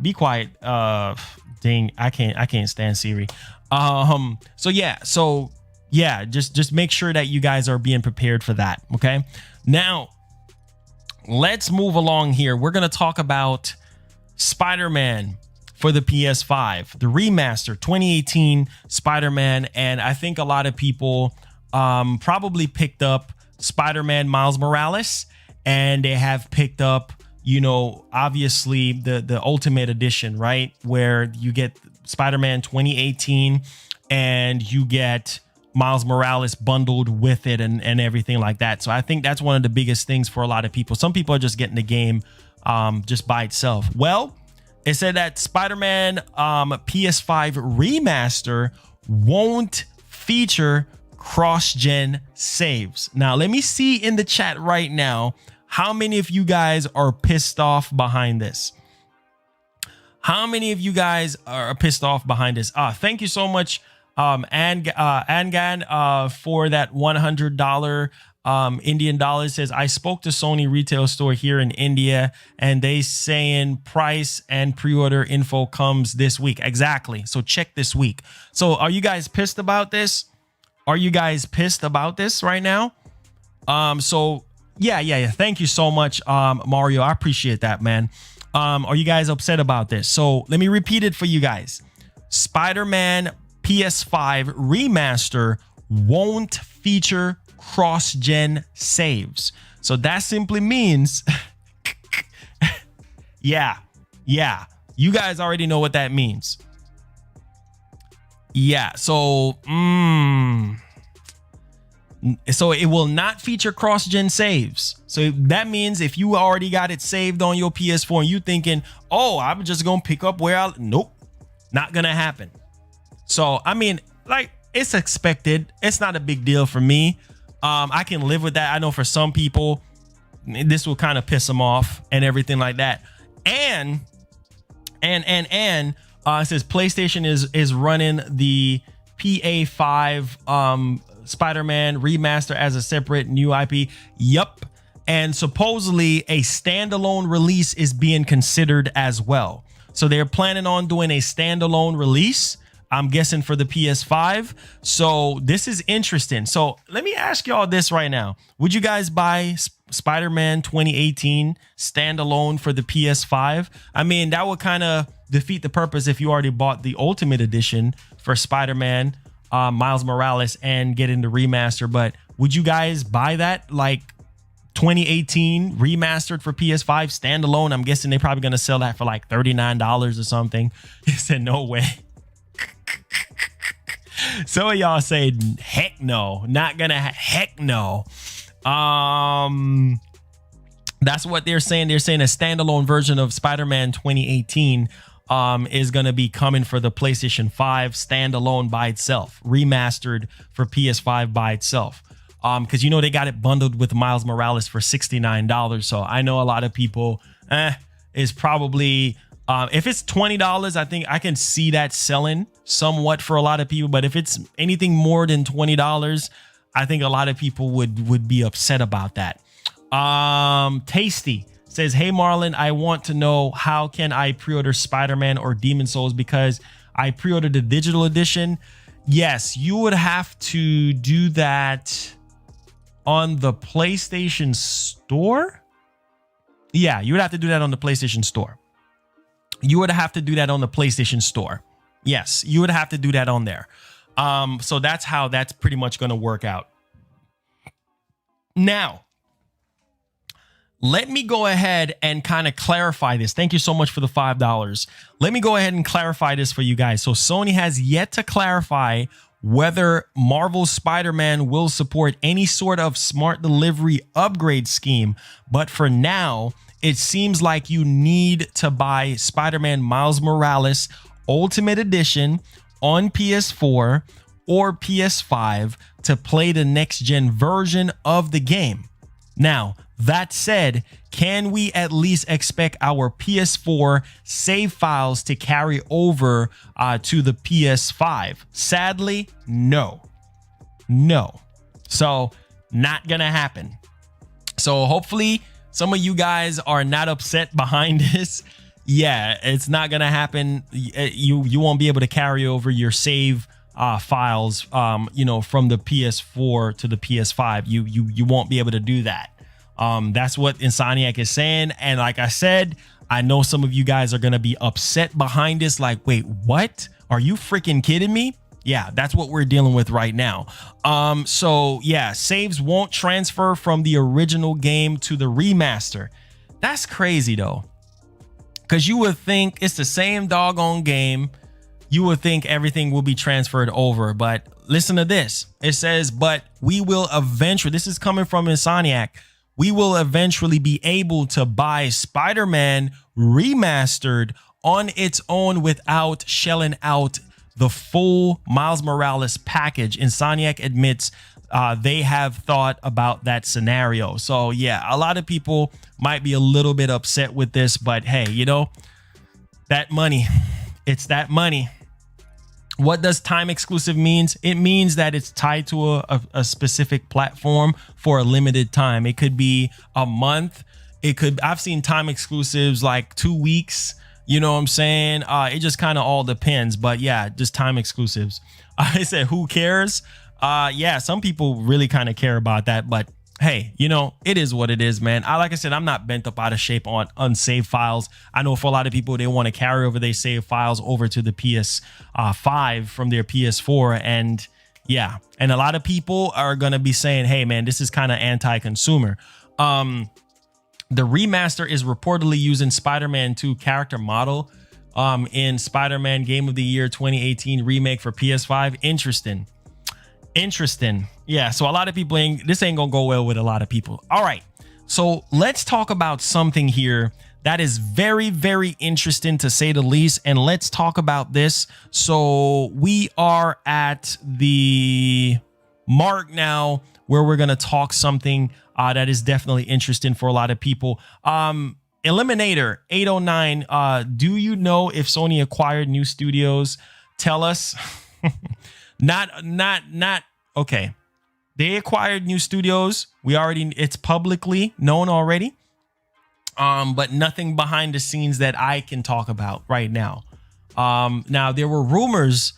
Be quiet. Dang, I can't stand Siri. So yeah, just make sure that you guys are being prepared for that. Okay, now let's move along here. We're gonna talk about Spider-Man for the PS5, the remaster 2018 Spider-Man. And I think a lot of people probably picked up Spider-Man Miles Morales, and they have picked up, obviously the Ultimate Edition, right? Where you get Spider-Man 2018 and you get Miles Morales bundled with it and everything like that. So I think that's one of the biggest things for a lot of people. Some people are just getting the game just by itself. Well, it said that Spider-Man PS5 remaster won't feature cross-gen saves. Now, let me see in the chat right now how many of you guys are pissed off behind this. How many of you guys are pissed off behind this? Thank you so much, Angan, for that $100 Indian dollars. Says, I spoke to Sony retail store here in India, and they saying price and pre-order info comes this week. Exactly. So check this week. So are you guys pissed about this? Are you guys pissed about this right now? So yeah. Thank you so much, Mario. I appreciate that, man. Are you guys upset about this? So let me repeat it for you guys. Spider-Man PS5 remaster won't feature cross-gen saves. So that simply means yeah, you guys already know what that means. Yeah, so so it will not feature cross-gen saves. So that means if you already got it saved on your PS4 and you thinking, oh, I'm just gonna pick up nope, not gonna happen. So I mean, like, it's expected. It's not a big deal for me. I can live with that. I know for some people this will kind of piss them off and everything like that. And it says PlayStation is running the Ps5 Spider-Man remaster as a separate new IP. Yup. And supposedly a standalone release is being considered as well. So they're planning on doing a standalone release, I'm guessing, for the PS5. So this is interesting. So let me ask y'all this right now. Would you guys buy Spider-Man 2018 standalone for the PS5? I mean, that would kind of defeat the purpose if you already bought the Ultimate Edition for Spider-Man Miles Morales and getting the remaster. But would you guys buy that, like 2018 remastered for PS5 standalone? I'm guessing they're probably going to sell that for like $39 or something. He said, no way. Some of y'all say, heck no, not gonna, heck no. That's what they're saying. They're saying a standalone version of Spider-Man 2018 is going to be coming for the PlayStation 5 standalone by itself, remastered for PS5 by itself. Because they got it bundled with Miles Morales for $69. So I know a lot of people is probably if it's $20, I think I can see that selling somewhat for a lot of people. But if it's anything more than $20, I think a lot of people would be upset about that. Tasty says, hey Marlon, I want to know, how can I pre-order Spider-Man or Demon Souls, because I pre-ordered the digital edition? Yes, you would have to do that on the PlayStation Store. Yeah, you would have to do that on the PlayStation Store. You would have to do that on the PlayStation Store. Yes, you would have to do that on there. So that's how that's pretty much going to work out. Now, let me go ahead and kind of clarify this. Thank you so much for the $5. Let me go ahead and clarify this for you guys. So Sony has yet to clarify whether Marvel's Spider-Man will support any sort of smart delivery upgrade scheme. But for now, it seems like you need to buy Spider-Man Miles Morales Ultimate Edition on PS4 or PS5 to play the next gen version of the game. Now, that said, can we at least expect our PS4 save files to carry over to the PS5? Sadly, no. So not gonna happen. So hopefully some of you guys are not upset behind this. Yeah, it's not gonna happen. You won't be able to carry over your save files, from the PS4 to the PS5. You won't be able to do that. That's what Insomniac is saying. And like I said, I know some of you guys are going to be upset behind this. Like, wait, what? Are you freaking kidding me? Yeah, that's what we're dealing with right now. So yeah, saves won't transfer from the original game to the remaster. That's crazy though. Because you would think it's the same doggone game. You would think everything will be transferred over. But listen to this. It says, but we will eventually, this is coming from Insomniac, we will eventually be able to buy Spider-Man Remastered on its own without shelling out the full Miles Morales package. Insomniac admits they have thought about that scenario. So yeah, a lot of people might be a little bit upset with this, but hey, that money, it's that money. What does time exclusive means? It means that it's tied to a specific platform for a limited time. It could be a month. I've seen time exclusives like 2 weeks. You know what I'm saying? It just kind of all depends. But yeah, just time exclusives. I said, who cares? Yeah, some people really kind of care about that. But hey, it is what it is, man. Like I said, I'm not bent up out of shape on unsaved files. I know for a lot of people, they want to carry over their saved files over to the PS5 from their PS4. And yeah, and a lot of people are going to be saying, hey, man, this is kind of anti-consumer. The remaster is reportedly using Spider-Man 2 character model in Spider-Man Game of the Year 2018 remake for PS5. Interesting. Yeah, so a lot of people this ain't gonna go well with a lot of people. All right, so let's talk about something here that is very, very interesting to say the least. And let's talk about this. So we are at the mark now where we're gonna talk something that is definitely interesting for a lot of people. Eliminator 809, do you know if Sony acquired new studios? Tell us. Not okay. They acquired new studios. It's publicly known already. But nothing behind the scenes that I can talk about right now. Now there were rumors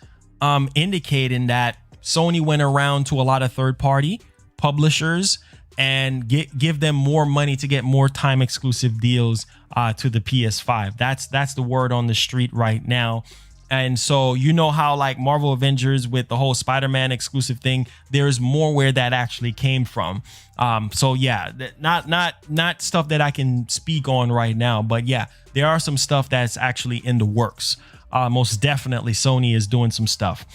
indicating that Sony went around to a lot of third-party publishers and give them more money to get more time exclusive deals to the PS5. That's the word on the street right now. And so how like Marvel Avengers with the whole Spider-Man exclusive thing, there's more where that actually came from. So yeah, not stuff that I can speak on right now, but yeah, there are some stuff that's actually in the works. Most definitely Sony is doing some stuff.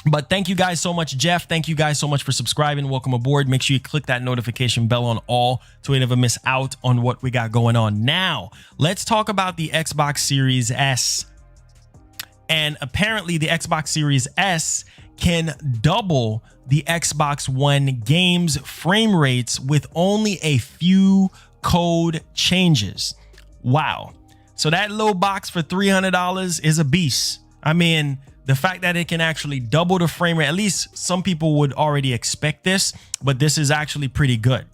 But thank you guys so much, Jeff. Thank you guys so much for subscribing. Welcome aboard. Make sure you click that notification bell on all to never miss out on what we got going on. Now, let's talk about the Xbox Series S. And apparently the Xbox Series S can double the Xbox One games frame rates with only a few code changes. Wow. So that little box for $300 is a beast. I mean, the fact that it can actually double the frame rate, at least some people would already expect this, but this is actually pretty good.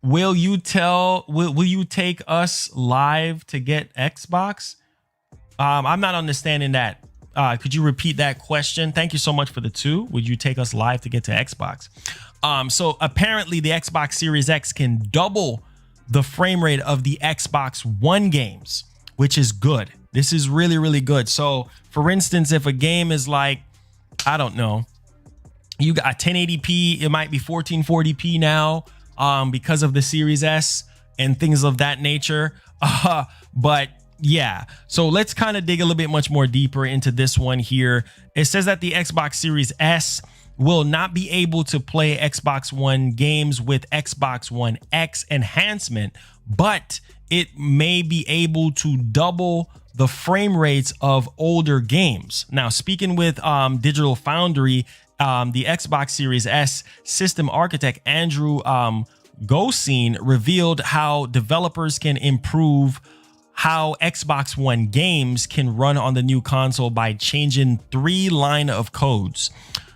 Will you take us live to get Xbox? I'm not understanding that. Could you repeat that question? Thank you so much for the 2. Would you take us live to get to Xbox? So apparently the Xbox Series X can double the frame rate of the Xbox One games, which is good. This is really, really good. So for instance, if a game is like, I don't know, You got 1080p. It might be 1440p now because of the Series S and things of that nature. But yeah, so let's kind of dig a little bit much more deeper into this one here. It says that the Xbox Series S will not be able to play Xbox One games with Xbox One X enhancement, but it may be able to double the frame rates of older games. Now, speaking with Digital Foundry, the Xbox Series S system architect Andrew Gosine revealed how developers can improve how Xbox One games can run on the new console by changing 3 lines of codes.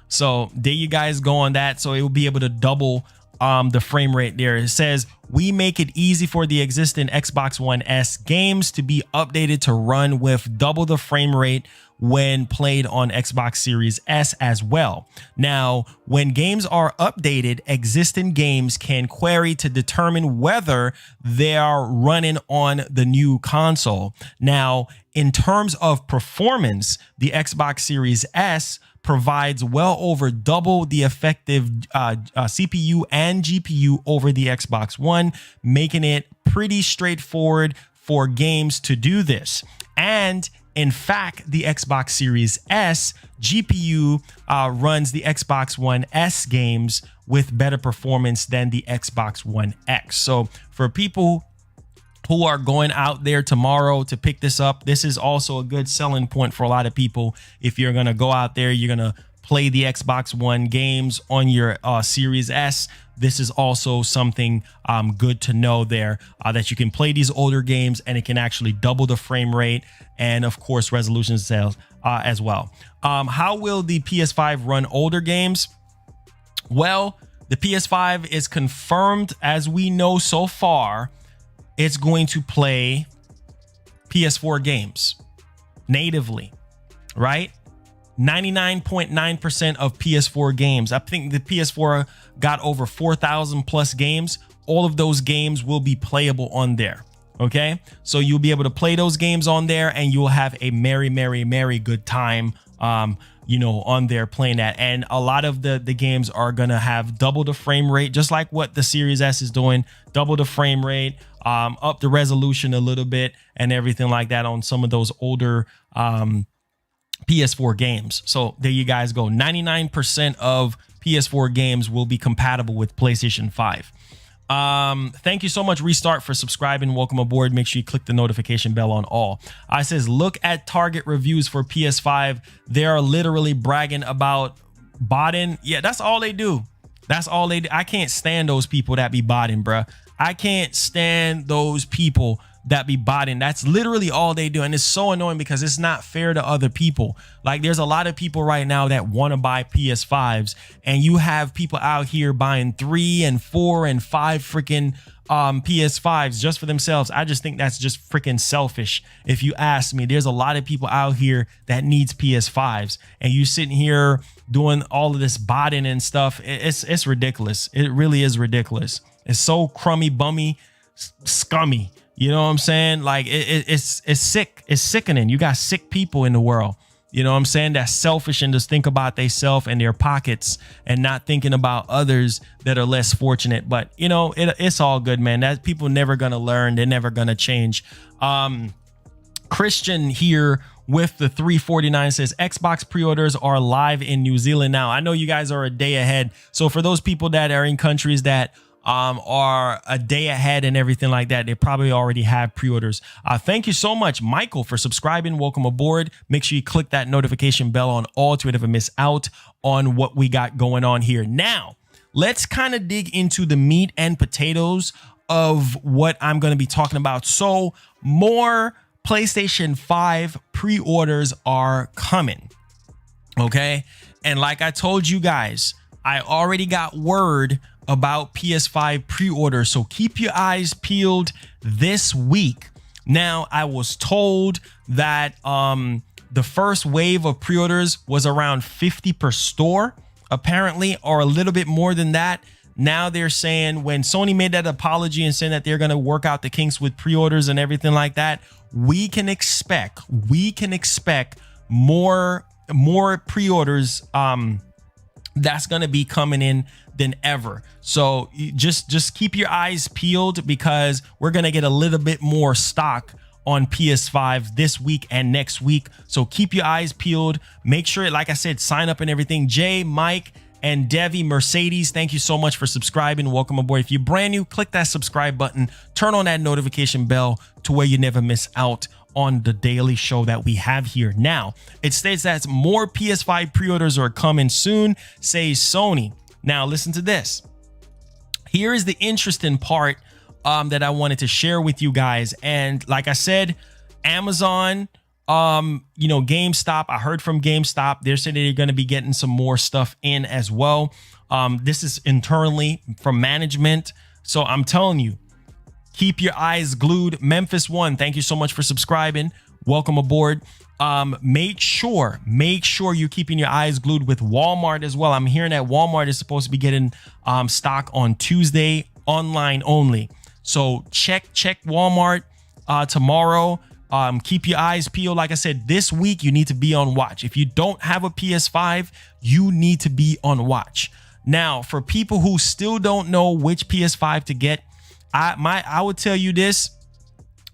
So there you guys go on that. So it will be able to double the frame rate there. It says, we make it easy for the existing Xbox One S games to be updated to run with double the frame rate when played on Xbox Series S as well. Now, when games are updated, existing games can query to determine whether they are running on the new console. Now, in terms of performance, the Xbox Series S provides well over double the effective CPU and GPU over the Xbox One, making it pretty straightforward for games to do this. And in fact, the Xbox Series S GPU runs the Xbox One S games with better performance than the Xbox One X. So for people who are going out there tomorrow to pick this up, this is also a good selling point for a lot of people. If you're going to go out there, you're going to play the Xbox One games on your Series S. This is also something good to know there, that you can play these older games and it can actually double the frame rate and of course resolution sales as well. How will the PS5 run older games? Well, the PS5 is confirmed, as we know so far, it's going to play PS4 games natively, right? 99.9% of PS4 games. I think the PS4 got over 4,000 plus games. All of those games will be playable on there. Okay, so you'll be able to play those games on there and you'll have a merry good time you know, on there playing that. And a lot of the games are gonna have double the frame rate, just like what the Series S is doing. Double the frame rate, up the resolution a little bit and everything like that on some of those older PS4 games. So there you guys go. 99% of PS4 games will be compatible with PlayStation 5. Thank you so much, Restart, for subscribing. Welcome aboard. Make sure you click the notification bell on all. I says, look at Target reviews for PS5. They are literally bragging about botting. Yeah, that's all they do. That's all they do. I can't stand those people that be botting, bruh. I can't stand those people that be botting. That's literally all they do. And it's so annoying because it's not fair to other people. Like, there's a lot of people right now that want to buy PS5s, and you have people out here buying 3 and 4 and 5 freaking PS5s just for themselves. I just think that's just freaking selfish. If you ask me, there's a lot of people out here that needs PS5s, and you sitting here doing all of this botting and stuff. It's ridiculous. It really is ridiculous. It's so crummy, bummy, scummy. You know what I'm saying? Like, it's sick. It's sickening. You got sick people in the world. You know what I'm saying? That's selfish and just think about themselves and their pockets and not thinking about others that are less fortunate. But, you know, it's all good, man. That people never going to learn. They're never going to change. Christian here with the 349 says Xbox pre-orders are live in New Zealand now. I know you guys are a day ahead. So for those people that are in countries that are a day ahead and everything like that, they probably already have pre-orders. Thank you so much, Michael, for subscribing. Welcome aboard. Make sure you click that notification bell on all to never miss out on what we got going on here. Now, let's kind of dig into the meat and potatoes of what I'm going to be talking about. So more PlayStation 5 pre-orders are coming. Okay. And like I told you guys, I already got word about PS5 pre-order, so keep your eyes peeled this week. Now, I was told that the first wave of pre-orders was around 50 per store, apparently, or a little bit more than that. Now they're saying, when Sony made that apology and saying that they're going to work out the kinks with pre-orders and everything like that, we can expect more pre-orders that's going to be coming in than ever. So just keep your eyes peeled, because we're going to get a little bit more stock on PS5 this week and next week. So keep your eyes peeled. Make sure, like I said, sign up and everything. Jay, Mike, and Devi, Mercedes, thank you so much for subscribing. Welcome aboard. If you're brand new, click that subscribe button, turn on that notification bell to where you never miss out on the daily show that we have here. Now, it states that more PS5 pre-orders are coming soon, says Sony. Now, listen to this. Here is the interesting part that I wanted to share with you guys. And like I said, Amazon, you know, GameStop, I heard from GameStop, they're saying they're going to be getting some more stuff in as well. This is internally from management. So I'm telling you, keep your eyes glued. Memphis One, thank you so much for subscribing. Welcome aboard. Make sure you're keeping your eyes glued with Walmart as well. I'm hearing that Walmart is supposed to be getting stock on Tuesday, online only. So check Walmart tomorrow. Keep your eyes peeled. Like I said, this week you need to be on watch. If you don't have a PS5, you need to be on watch. Now, for people who still don't know which PS5 to get, I would tell you this.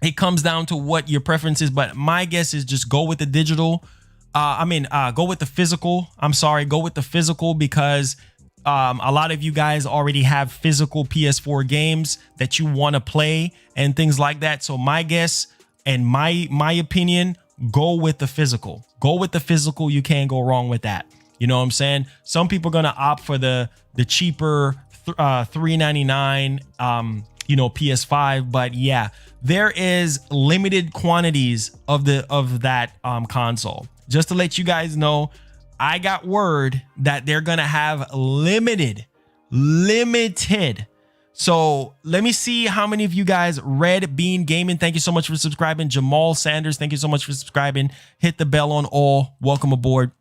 It comes down to what your preference is, but my guess is just go with the digital. Go with the physical. I'm sorry, go with the physical, because a lot of you guys already have physical PS4 games that you want to play and things like that. So my guess and my opinion, go with the physical. Go with the physical. You can't go wrong with that. You know what I'm saying? Some people are gonna opt for the cheaper $399 you know, PS5, but yeah, there is limited quantities of that console. Just to let you guys know, I got word that they're gonna have limited. So let me see how many of you guys. Red Bean Gaming, thank you so much for subscribing. Jamal Sanders, thank you so much for subscribing. Hit the bell on all. Welcome aboard.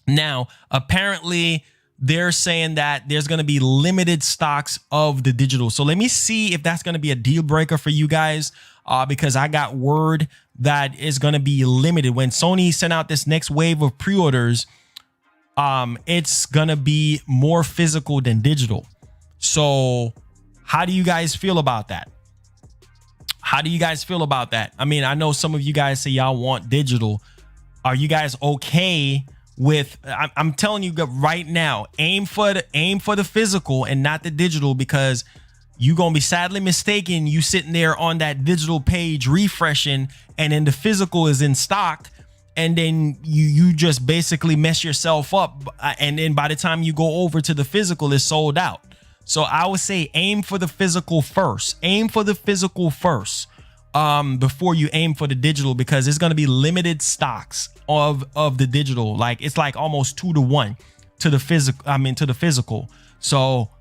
Now, apparently they're saying that there's going to be limited stocks of the digital. So let me see if that's going to be a deal breaker for you guys, because I got word that it's going to be limited. When Sony sent out this next wave of pre-orders, it's going to be more physical than digital. So how do you guys feel about that? How do you guys feel about that? I mean, I know some of you guys say y'all want digital. Are you guys okay with, I'm telling you right now, aim for the physical and not the digital, because you're gonna be sadly mistaken. You sitting there on that digital page refreshing, and then the physical is in stock, and then you just basically mess yourself up, and then by the time you go over to the physical, it's sold out. So I would say aim for the physical first. Aim for the physical first before you aim for the digital, because it's going to be limited stocks of the digital. Like, it's like almost 2-to-1 to the physical. So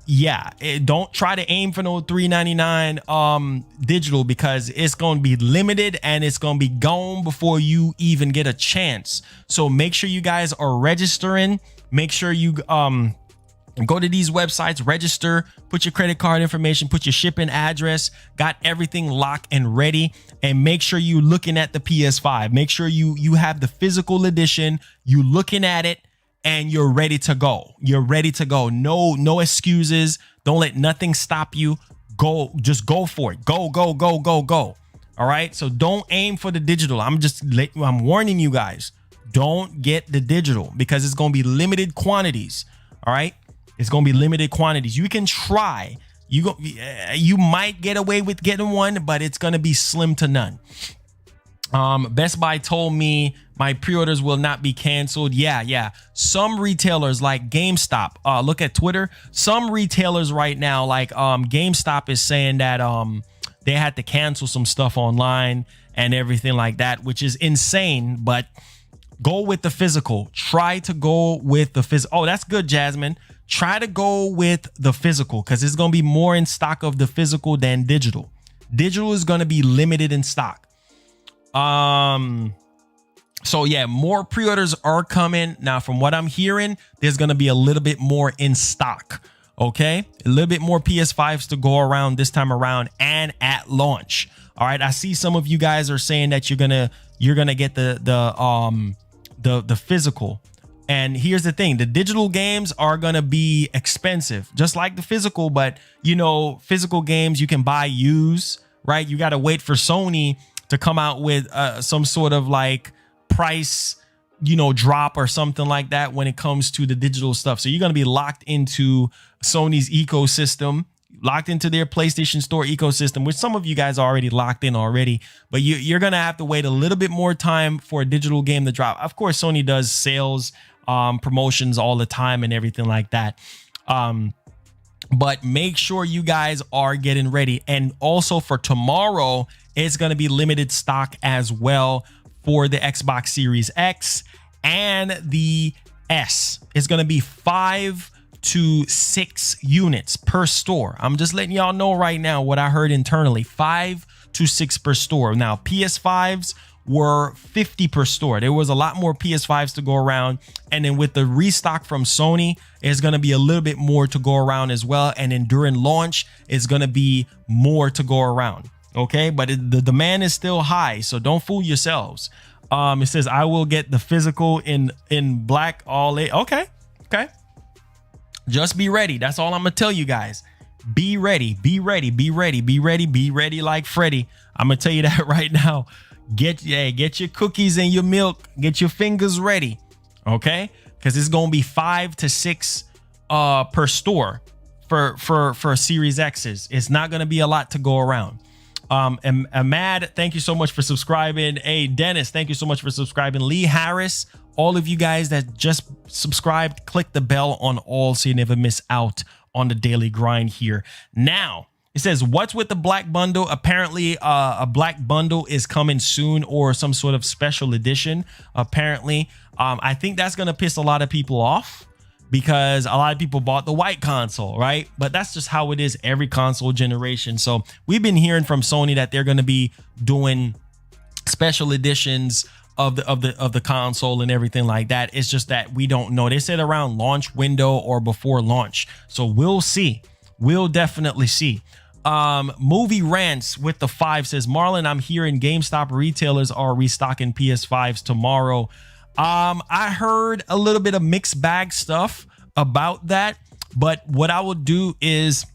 yeah, don't try to aim for no $399 digital, because it's going to be limited and it's going to be gone before you even get a chance. So make sure you guys are registering. Make sure you go to these websites, register, put your credit card information, put your shipping address, got everything locked and ready, and make sure you're looking at the PS5. Make sure you have the physical edition, you looking at it, and you're ready to go. You're ready to go. No excuses. Don't let nothing stop you. Go, just go for it. Go. All right. So don't aim for the digital. I'm warning you guys, don't get the digital, because it's going to be limited quantities. All right. It's going to be limited quantities. You can try. You might get away with getting one, but it's going to be slim to none. Best Buy told me my pre-orders will not be canceled. Yeah. Some retailers like GameStop, look at Twitter. Some retailers right now, like GameStop, is saying that they had to cancel some stuff online and everything like that, which is insane. But go with the physical. Try to go with the physical. Oh, that's good, Jasmine. Try to go with the physical, because it's going to be more in stock of the physical than digital. Digital is going to be limited in stock. So yeah, more pre-orders are coming. Now, from what I'm hearing, there's going to be a little bit more in stock. Okay. A little bit more PS5s to go around this time around and at launch. All right. I see some of you guys are saying that you're going to get the physical. And here's the thing, the digital games are going to be expensive, just like the physical. But, you know, physical games you can buy used, right? You got to wait for Sony to come out with some sort of like price, you know, drop or something like that when it comes to the digital stuff. So you're going to be locked into Sony's ecosystem, locked into their PlayStation Store ecosystem, which some of you guys are already locked in already, but you're going to have to wait a little bit more time for a digital game to drop. Of course, Sony does sales, promotions all the time and everything like that. But make sure you guys are getting ready. And also for tomorrow, it's going to be limited stock as well for the Xbox Series X and the S. It's going to be 5 to 6 units per store. I'm just letting y'all know right now what I heard internally, 5 to 6 per store. Now, PS5s were 50 per store. There was a lot more PS5s to go around. And then with the restock from Sony, it's going to be a little bit more to go around as well. And then during launch, it's going to be more to go around. Okay, but the demand is still high, so don't fool yourselves. It says I will get the physical in black all eight. Okay. Just be ready. That's all I'm gonna tell you guys. Be ready, be ready, be ready, be ready, be ready like Freddy. I'm gonna tell you that right now. Get your cookies and your milk. Get your fingers ready. Okay, because it's gonna be 5 to 6 per store for Series X's. It's not gonna be a lot to go around. And Ahmad, thank you so much for subscribing. Hey, Dennis, thank you so much for subscribing. Lee Harris, all of you guys that just subscribed, click the bell on all so you never miss out on the daily grind here. Now, it says, what's with the black bundle? Apparently, a black bundle is coming soon, or some sort of special edition. Apparently, I think that's going to piss a lot of people off, because a lot of people bought the white console, right? But that's just how it is every console generation. So we've been hearing from Sony that they're going to be doing special editions of the console and everything like that. It's just that we don't know. They said around launch window or before launch. So we'll see. We'll definitely see. Movie Rants with the 5 says, Marlon, I'm hearing GameStop retailers are restocking PS5s tomorrow. I heard a little bit of mixed bag stuff about that, but what I would do is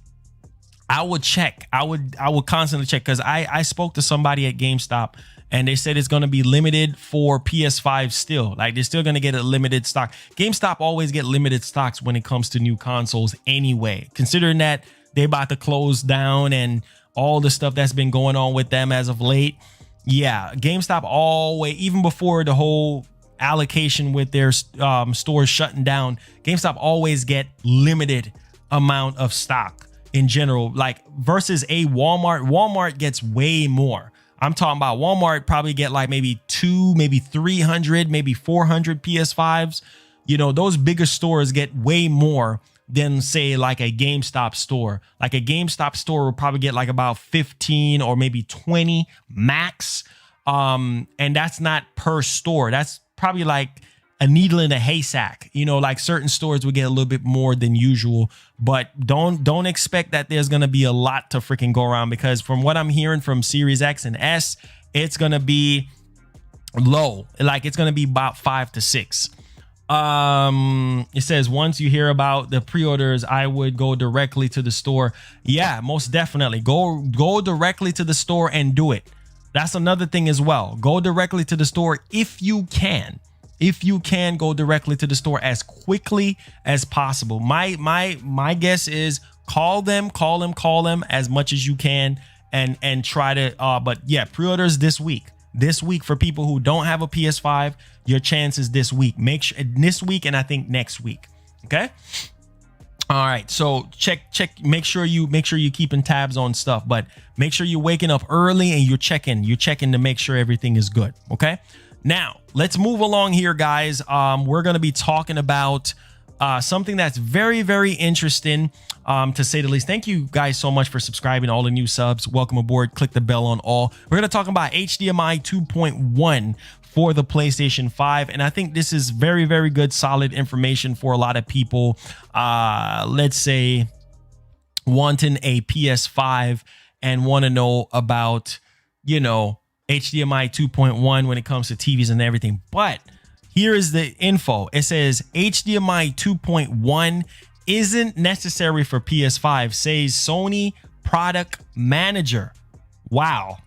I would check. I would constantly check, because I spoke to somebody at GameStop and they said it's going to be limited for PS5 still. Like, they're still going to get a limited stock. GameStop always get limited stocks when it comes to new consoles anyway, considering that they're about to close down and all the stuff that's been going on with them as of late. Yeah, GameStop always, even before the whole allocation with their stores shutting down, GameStop always get limited amount of stock in general, like versus a Walmart gets way more. I'm talking about Walmart probably get like maybe 200, maybe 300, maybe 400 PS5s. You know, those bigger stores get way more than, say, like a GameStop store. Like a GameStop store will probably get like about 15 or maybe 20 max. And that's not per store. That's probably like a needle in a haystack. You know, like certain stores will get a little bit more than usual, but don't expect that there's going to be a lot to freaking go around, because from what I'm hearing from Series X and S, it's going to be low. Like, it's going to be about 5 to 6. It says, once you hear about the pre-orders, I would go directly to the store. Yeah, most definitely. Go directly to the store and do it. That's another thing as well. Go directly to the store if you can. If you can, go directly to the store as quickly as possible. My guess is call them as much as you can, and try to but yeah, pre-orders this week for people who don't have a PS5. Your chances this week. Make sure this week, and I think next week. Okay. All right. So check. Make sure you keeping tabs on stuff, but make sure you're waking up early and you're checking to make sure everything is good. Okay. Now let's move along here, guys. We're going to be talking about something that's very, very interesting, to say the least. Thank you guys so much for subscribing, all the new subs. Welcome aboard. Click the bell on all. We're going to talk about HDMI 2.1 for the PlayStation 5. And I think this is very, very good, solid information for a lot of people. Let's say wanting a PS5 and want to know about, you know, HDMI 2.1 when it comes to TVs and everything. But here is the info. It says HDMI 2.1 isn't necessary for PS5, says Sony product manager. Wow.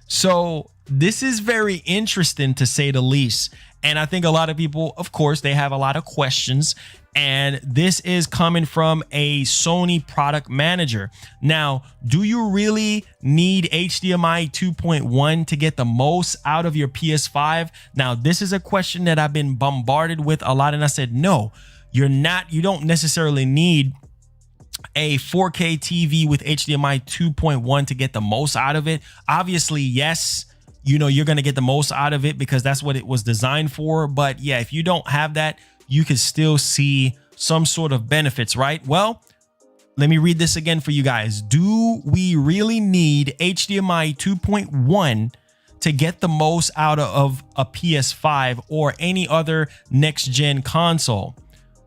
So this is very interesting, to say the least. And I think a lot of people, of course, they have a lot of questions. And this is coming from a Sony product manager. Now, do you really need HDMI 2.1 to get the most out of your PS5? Now, this is a question that I've been bombarded with a lot. And I said, no, you don't necessarily need a 4K TV with HDMI 2.1 to get the most out of it. Obviously, yes, you know, you're going to get the most out of it because that's what it was designed for. But yeah, if you don't have that, you can still see some sort of benefits, right? Well, let me read this again for you guys. Do we really need HDMI 2.1 to get the most out of a PS5 or any other next gen console?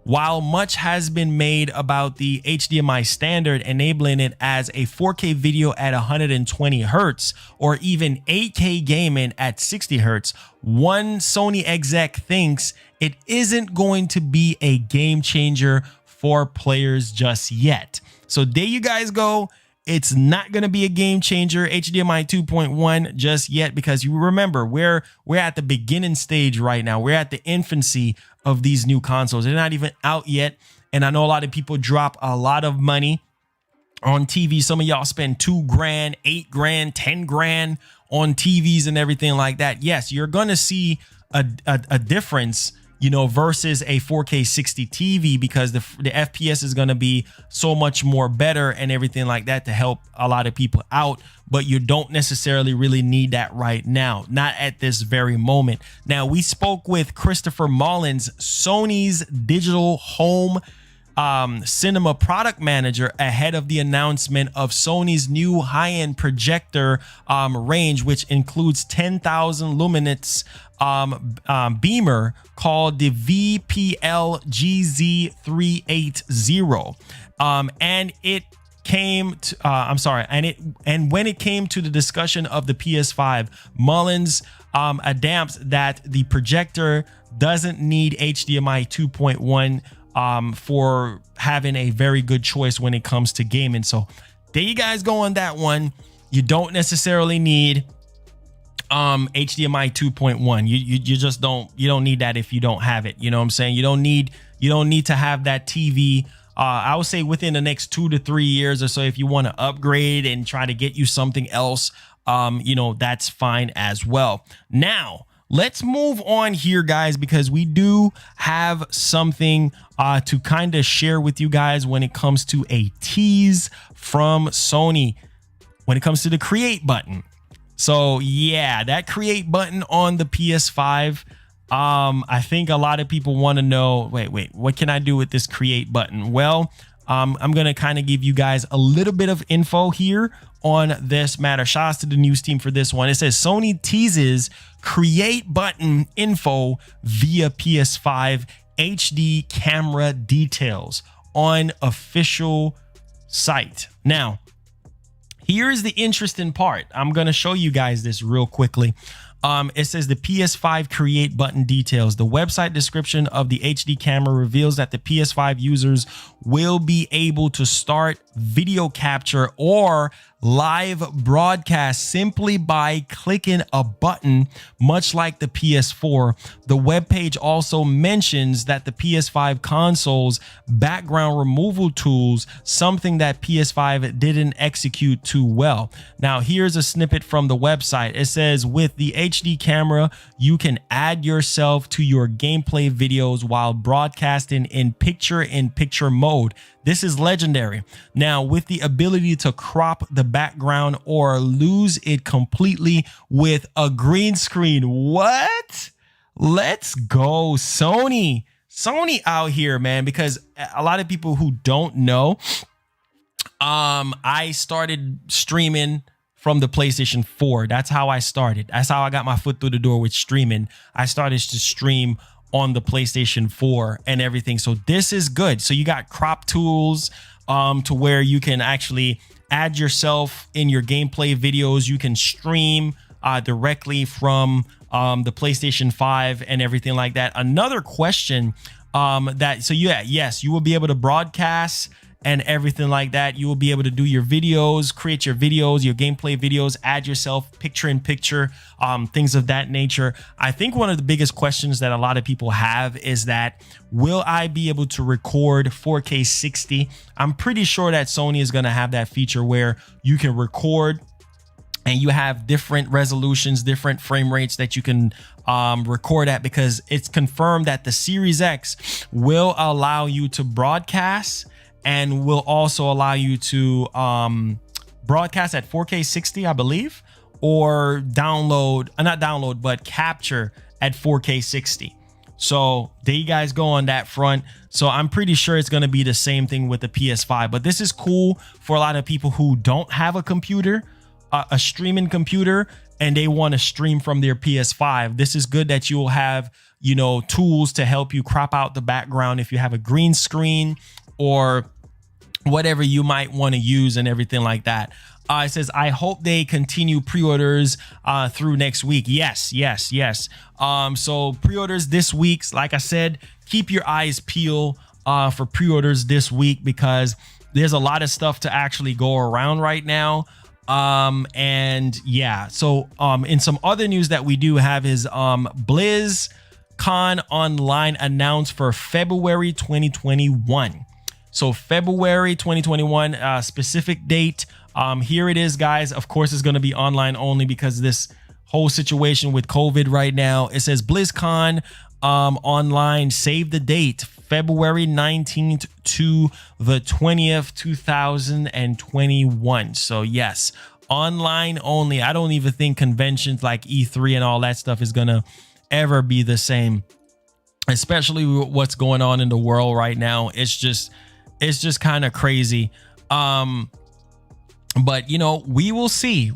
While much has been made about the HDMI standard enabling it as a 4K video at 120 Hertz or even 8K gaming at 60 Hertz, one Sony exec thinks it isn't going to be a game changer for players just yet. So there you guys go. It's not going to be a game changer, HDMI 2.1 just yet, because you remember we're at the beginning stage right now. We're at the infancy of these new consoles. They're not even out yet. And I know a lot of people drop a lot of money on TV. Some of y'all spend $2 grand, $8 grand, 10 grand on TVs and everything like that. Yes, you're going to see a difference, you know, versus a 4K 60 TV, because the FPS is going to be so much more better and everything like that to help a lot of people out. But you don't necessarily really need that right now, not at this very moment. Now, we spoke with Christopher Mullins, Sony's digital home cinema product manager, ahead of the announcement of Sony's new high-end projector range, which includes 10,000 luminance beamer called the VPL GZ380. And it came to and when it came to the discussion of the PS5, Mullins adamps that the projector doesn't need HDMI 2.1 for having a very good choice when it comes to gaming. So there you guys go on that one. You don't necessarily need HDMI 2.1. You just don't need that if you don't have it. You know what I'm saying? You don't need to have that TV. I would say within the next 2 to 3 years or so, if you want to upgrade and try to get you something else, you know, that's fine as well. Now, let's move on here, guys, because we do have something to kind of share with you guys when it comes to a tease from Sony when it comes to the create button. So yeah, that create button on the PS5. I think a lot of people want to know, wait, what can I do with this create button? Well, I'm going to kind of give you guys a little bit of info here on this matter. Shout out to the news team for this one. It says Sony teases create button info via PS5 HD camera details on official site. Now, here's the interesting part. I'm going to show you guys this real quickly. It says the PS5 create button details. The website description of the HD camera reveals that the PS5 users will be able to start video capture or live broadcast simply by clicking a button, much like the PS4. The webpage also mentions that the PS5 console's background removal tools, something that PS5 didn't execute too well. Now, here's a snippet from the website. It says, with the HD camera, you can add yourself to your gameplay videos while broadcasting in picture-in-picture mode. This is legendary. Now, with the ability to crop the background or lose it completely with a green screen. What? Let's go, Sony. Sony out here, man, because a lot of people who don't know, I started streaming from the PlayStation 4. That's how I started. That's how I got my foot through the door with streaming. I started to stream on the PlayStation 4 and everything. So this is good. So you got crop tools to where you can actually add yourself in your gameplay videos. You can stream directly from the PlayStation 5 and everything like that. Another question yes, you will be able to broadcast and everything like that. You will be able to do your videos, create your videos, your gameplay videos, add yourself picture in picture, things of that nature. I think one of the biggest questions that a lot of people have is that, will I be able to record 4K 60? I'm pretty sure that Sony is going to have that feature where you can record and you have different resolutions, different frame rates that you can record at, because it's confirmed that the Series X will allow you to broadcast and will also allow you to broadcast at 4K 60, I believe, or but capture at 4K 60. So there you guys go on that front. So I'm pretty sure it's going to be the same thing with the PS5, but this is cool for a lot of people who don't have a computer, a streaming computer, and they want to stream from their PS5. This is good that you'll have, you know, tools to help you crop out the background if you have a green screen or whatever you might want to use and everything like that. It says, I hope they continue pre-orders through next week. Yes. So pre-orders this week, like I said, keep your eyes peeled for pre-orders this week, because there's a lot of stuff to actually go around right now. And yeah, so in some other news that we do have is BlizzCon Online announced for February 2021. So February 2021, specific date. Here it is, guys. Of course, it's going to be online only because this whole situation with COVID right now. It says BlizzCon online, save the date, February 19th to the 20th, 2021. So yes, online only. I don't even think conventions like E3 and all that stuff is going to ever be the same, especially with what's going on in the world right now. It's just kind of crazy. But you know, we will see.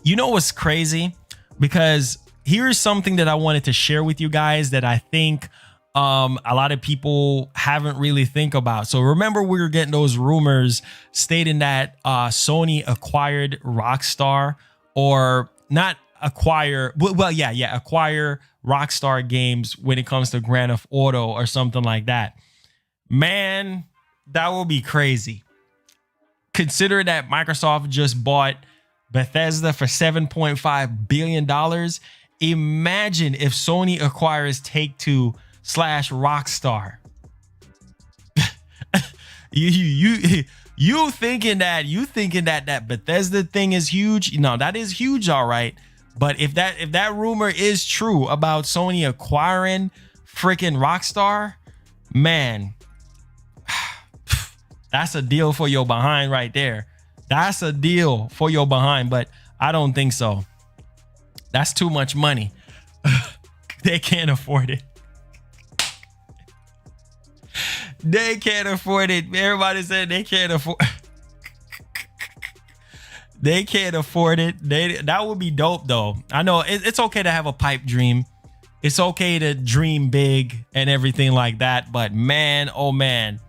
You know what's crazy? Because here's something that I wanted to share with you guys that I think a lot of people haven't really think about. So remember, we were getting those rumors stating that Sony acquired Rockstar, or not acquire, acquire Rockstar Games when it comes to Grand Theft Auto or something like that. Man, that will be crazy. Consider that Microsoft just bought Bethesda for $7.5 billion. Imagine if Sony acquires Take-Two / Rockstar. you thinking that Bethesda thing is huge? No, that is huge, all right. But if that rumor is true about Sony acquiring freaking Rockstar, man, that's a deal for your behind right there. That's a deal for your behind, but I don't think so. That's too much money. They can't afford it. They can't afford it. Everybody said they can't afford. They can't afford it. That would be dope though. I know it's okay to have a pipe dream. It's okay to dream big and everything like that. But man, oh man,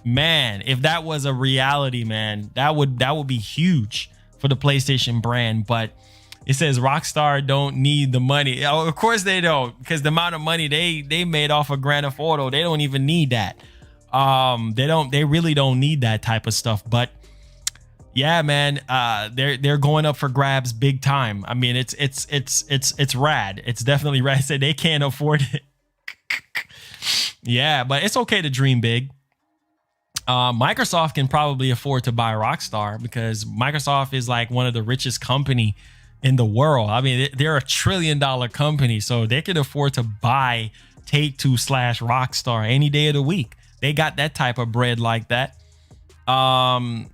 if that was a reality, man, that would be huge for the PlayStation brand. But it says Rockstar don't need the money. Of course they don't, because the amount of money they made off of Grand Theft Auto, they don't even need that. They really don't need that type of stuff. But yeah, man, they're going up for grabs big time. I mean, it's rad. It's definitely rad. I said they can't afford it. Yeah, but it's okay to dream big. Microsoft can probably afford to buy Rockstar, because Microsoft is like one of the richest company in the world. I mean, they're $1 trillion company, so they can afford to buy Take-Two / Rockstar any day of the week. They got that type of bread like that. But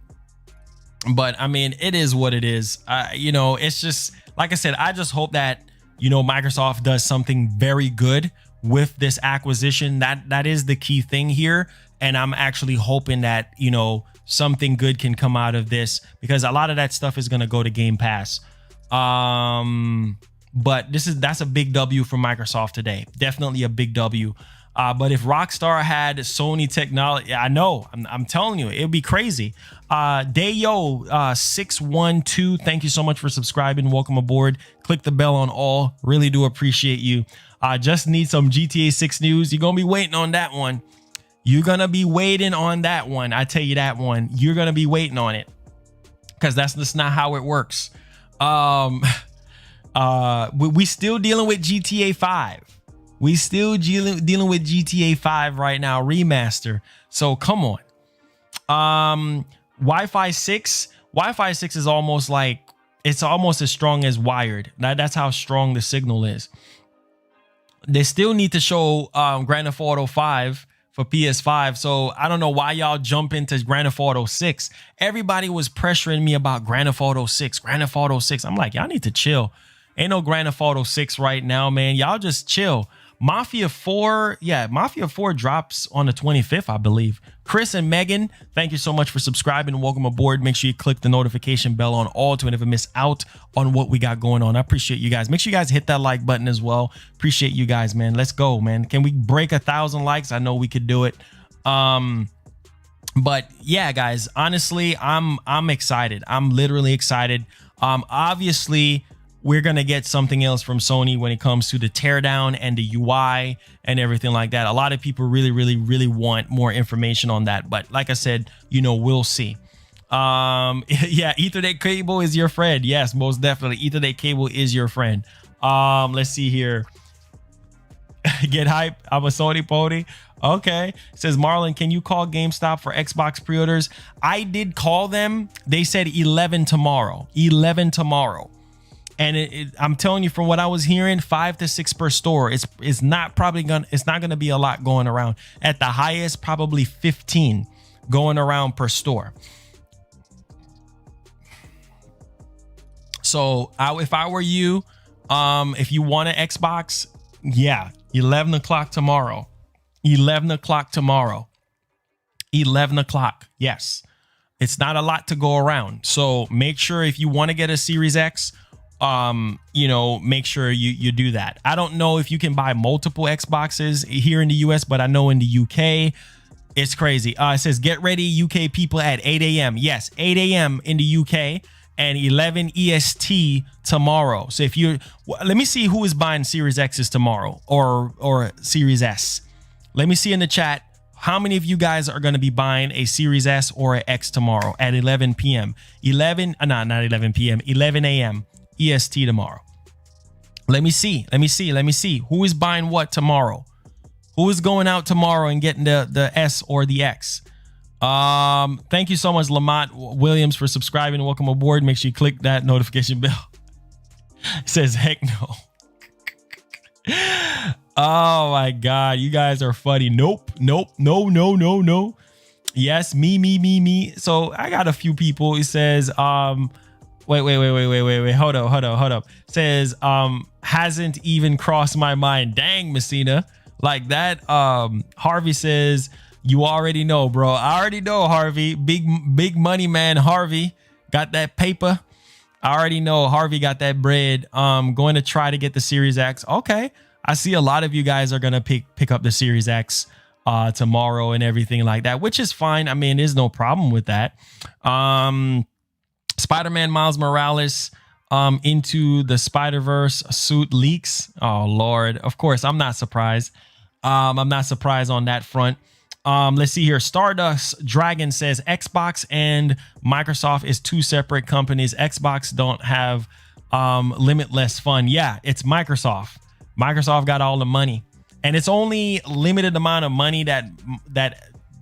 I mean, it is what it is. You know, it's just, like I said, I just hope that, you know, Microsoft does something very good with this acquisition. That is the key thing here. And I'm actually hoping that, you know, something good can come out of this, because a lot of that stuff is going to go to Game Pass. But that's a big W for Microsoft today. Definitely a big W. But if Rockstar had Sony technology, I know, I'm telling you, it'd be crazy. Dayo612, thank you so much for subscribing. Welcome aboard. Click the bell on all. Really do appreciate you. Just need some GTA 6 news. You're gonna be waiting on that one. You're gonna be waiting on that one. I tell you that one. You're gonna be waiting on it, because that's just not how it works. We still dealing with GTA 5. We still dealing with GTA 5 right now, remaster. So come on. Wi-Fi 6 is almost like, it's almost as strong as wired. That's how strong the signal is. They still need to show Grand Theft Auto 5 for PS5. So I don't know why y'all jump into Grand Theft Auto 6. Everybody was pressuring me about Grand Theft Auto 6, Grand Theft Auto 6. I'm like, y'all need to chill. Ain't no Grand Theft Auto 6 right now, man. Y'all just chill. Mafia 4, yeah, Mafia 4 drops on the 25th, I believe. Chris and Megan, thank you so much for subscribing and welcome aboard. Make sure you click the notification bell on all to never miss out on what we got going on. I appreciate you guys. Make sure you guys hit that like button as well. Appreciate you guys, man. Let's go, man. Can we break 1,000 likes? I know we could do it. But yeah, guys, honestly, I'm excited. I'm literally excited. Obviously, we're going to get something else from Sony when it comes to the teardown and the UI and everything like that. A lot of people really want more information on that. But like I said, you know, we'll see. Yeah, Ethernet cable is your friend. Yes, most definitely. Ethernet cable is your friend. Let's see here. Get hype. I'm a Sony pony. Okay. It says, Marlon, can you call GameStop for Xbox pre-orders? I did call them. They said 11 tomorrow. 11 tomorrow. And I'm telling you, from what I was hearing, 5 to 6 per store. It's not gonna be a lot going around. At the highest, probably 15 going around per store. So if I were you, if you want an Xbox, yeah, 11 o'clock tomorrow. 11 o'clock tomorrow. 11 o'clock. Yes, it's not a lot to go around. So make sure if you want to get a Series X, you know, make sure you do that. I don't know if you can buy multiple Xboxes here in the US, but I know in the UK it's crazy. It says get ready UK people at 8 a.m. Yes, 8 a.m. in the UK and 11 EST tomorrow. So if you let me see who is buying Series X's tomorrow or Series S. Let me see in the chat how many of you guys are going to be buying a Series S or an X tomorrow at 11 p.m. 11 not 11 p.m. 11 a.m. EST tomorrow. Let me see who is buying what tomorrow. Who is going out tomorrow and getting the S or the X? Thank you so much, Lamont Williams, for subscribing. Welcome aboard. Make sure you click that notification bell. It says heck no. Oh my god, you guys are funny. Nope, no. Yes, me. So I got a few people. It says Wait. Hold up. Says, hasn't even crossed my mind. Dang, Messina. Like that. Harvey says, you already know, bro. I already know, Harvey. Big money man, Harvey. Got that paper. I already know Harvey got that bread. Going to try to get the Series X. Okay. I see a lot of you guys are going to pick up the Series X tomorrow and everything like that, which is fine. I mean, there's no problem with that. Spider-Man Miles Morales into the Spider-Verse suit leaks. Oh, Lord. Of course, I'm not surprised. I'm not surprised on that front. Let's see here. Stardust Dragon says Xbox and Microsoft is two separate companies. Xbox don't have limitless fun. Yeah, it's Microsoft. Microsoft got all the money. And it's only limited amount of money that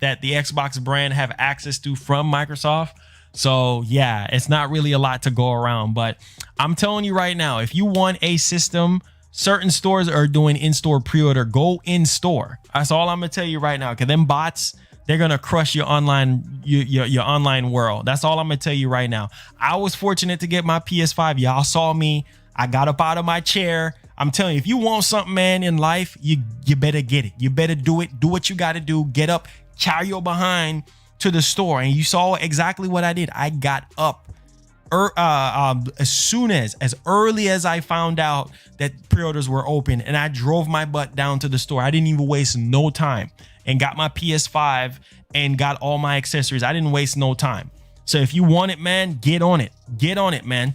the Xbox brand have access to from Microsoft. So yeah, it's not really a lot to go around, but I'm telling you right now, if you want a system, certain stores are doing in-store pre-order. Go in-store. That's all I'm gonna tell you right now. Cause them bots, they're gonna crush your online your online world. That's all I'm gonna tell you right now. I was fortunate to get my PS5. Y'all saw me. I got up out of my chair. I'm telling you, if you want something, man, in life, you better get it. You better do it. Do what you got to do. Get up, carry your behind to the store. And you saw exactly what I did. I got up as early as I found out that pre-orders were open, and I drove my butt down to the store. I didn't even waste no time and got my PS5 and got all my accessories. I didn't waste no time. So if you want it, man, get on it. Get on it, man.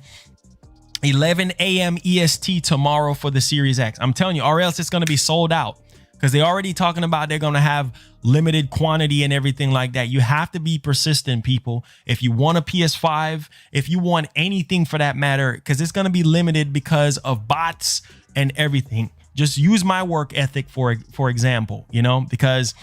11 a.m. EST tomorrow for the Series X. I'm telling you, or else it's going to be sold out, because they're already talking about they're going to have limited quantity and everything like that. You have to be persistent, people. If you want a PS5, if you want anything for that matter, because it's going to be limited because of bots and everything. Just use my work ethic for example, you know, because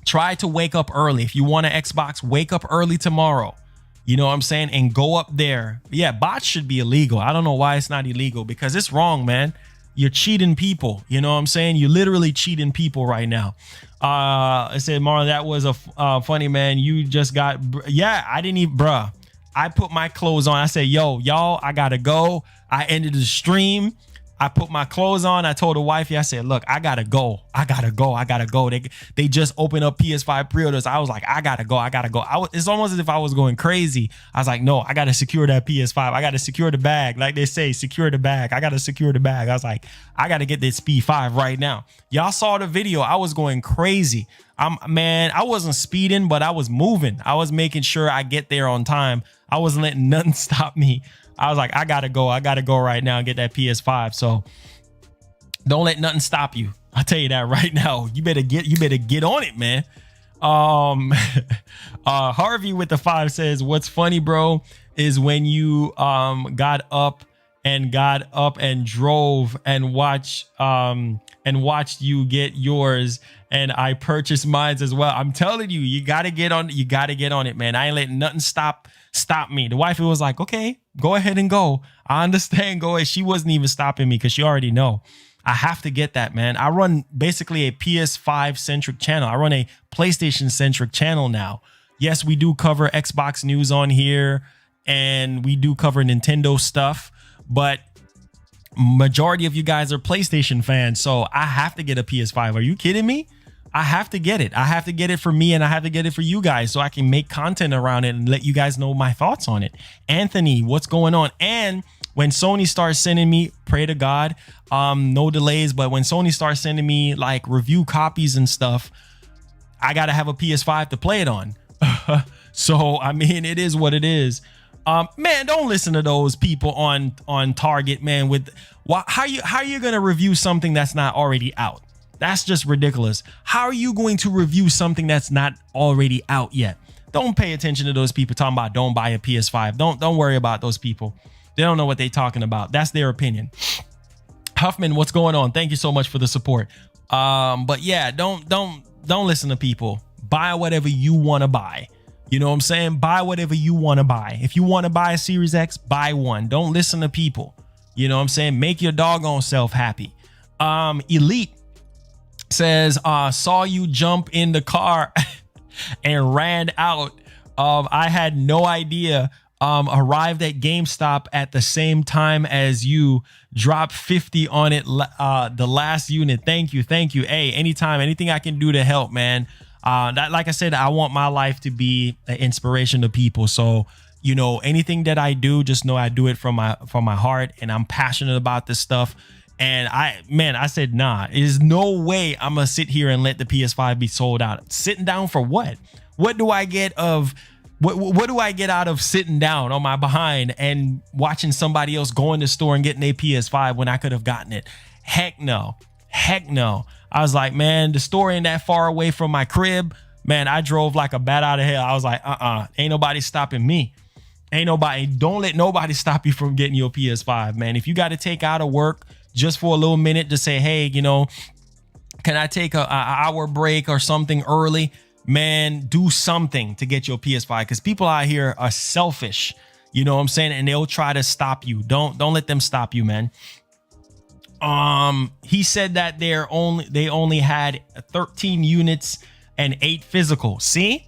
try to wake up early. If you want an Xbox, wake up early tomorrow. You know what I'm saying? And go up there. Yeah, bots should be illegal. I don't know why it's not illegal, because it's wrong, man. You're cheating people. You know what I'm saying? You're literally cheating people right now. I said, Marlon, that was a funny, man. You just got, yeah, I didn't even, bruh. I put my clothes on. I said, yo, y'all, I gotta go. I ended the stream. I put my clothes on. I told the wifey, I said, look, I gotta go. I gotta go. I gotta go. They just opened up PS5 pre-orders. I was like, I gotta go. I gotta go. It's almost as if I was going crazy. I was like, no, I gotta secure that PS5. I gotta secure the bag. Like they say, secure the bag. I gotta secure the bag. I was like, I gotta get this P5 right now. Y'all saw the video. I was going crazy. Man, I wasn't speeding, but I was moving. I was making sure I get there on time. I wasn't letting nothing stop me. I was like, I gotta go right now and get that PS5. So don't let nothing stop you. I'll tell you that right now. You better get on it, man. Harvey with the 5 says, what's funny, bro, is when you got up and drove and watched you get yours, and I purchased mine as well. I'm telling you, you gotta get on it, man. I ain't letting nothing stop me. The wife was like, okay, go ahead and go. I understand, go ahead. She wasn't even stopping me because she already know I have to get that, man. I run basically a PS5 centric channel. I run a PlayStation centric channel now. Yes, we do cover Xbox news on here, and we do cover Nintendo stuff, but majority of you guys are PlayStation fans, so I have to get a PS5. Are you kidding me? I have to get it. I have to get it for me, and I have to get it for you guys so I can make content around it and let you guys know my thoughts on it. Anthony, what's going on? And when Sony starts sending me, pray to God, no delays, but when Sony starts sending me like review copies and stuff, I got to have a PS5 to play it on. So, I mean, it is what it is. Man, don't listen to those people on Target, man. How are you going to review something that's not already out? That's just ridiculous. How are you going to review something that's not already out yet? Don't pay attention to those people talking about don't buy a PS5. Don't worry about those people. They don't know what they're talking about. That's their opinion. Huffman, what's going on? Thank you so much for the support. But yeah, don't listen to people. Buy whatever you want to buy. You know what I'm saying? Buy whatever you want to buy. If you want to buy a Series X, buy one. Don't listen to people. You know what I'm saying? Make your doggone self happy. Elite says, saw you jump in the car and ran out. I had no idea. Arrived at GameStop at the same time as you. Dropped 50 on it, the last unit. Thank you. Hey, anytime, anything I can do to help, man. That, like I said, I want my life to be an inspiration to people. So, you know, anything that I do, just know I do it from my heart, and I'm passionate about this stuff. And I said, nah, there's no way I'm gonna sit here and let the PS5 be sold out. Sitting down for what? What do I get out of sitting down on my behind and watching somebody else go in the store and getting a PS5 when I could have gotten it? Heck no. I was like, man, the store ain't that far away from my crib. Man, I drove like a bat out of hell. I was like, ain't nobody stopping me. Don't let nobody stop you from getting your PS5, man. If you got to take out of work just for a little minute to say, hey, you know, can I take a hour break or something early? Man, do something to get your PS5, because people out here are selfish. You know what I'm saying? And they'll try to stop you. Don't let them stop you, man. He said that they only had 13 units and 8 physical. See?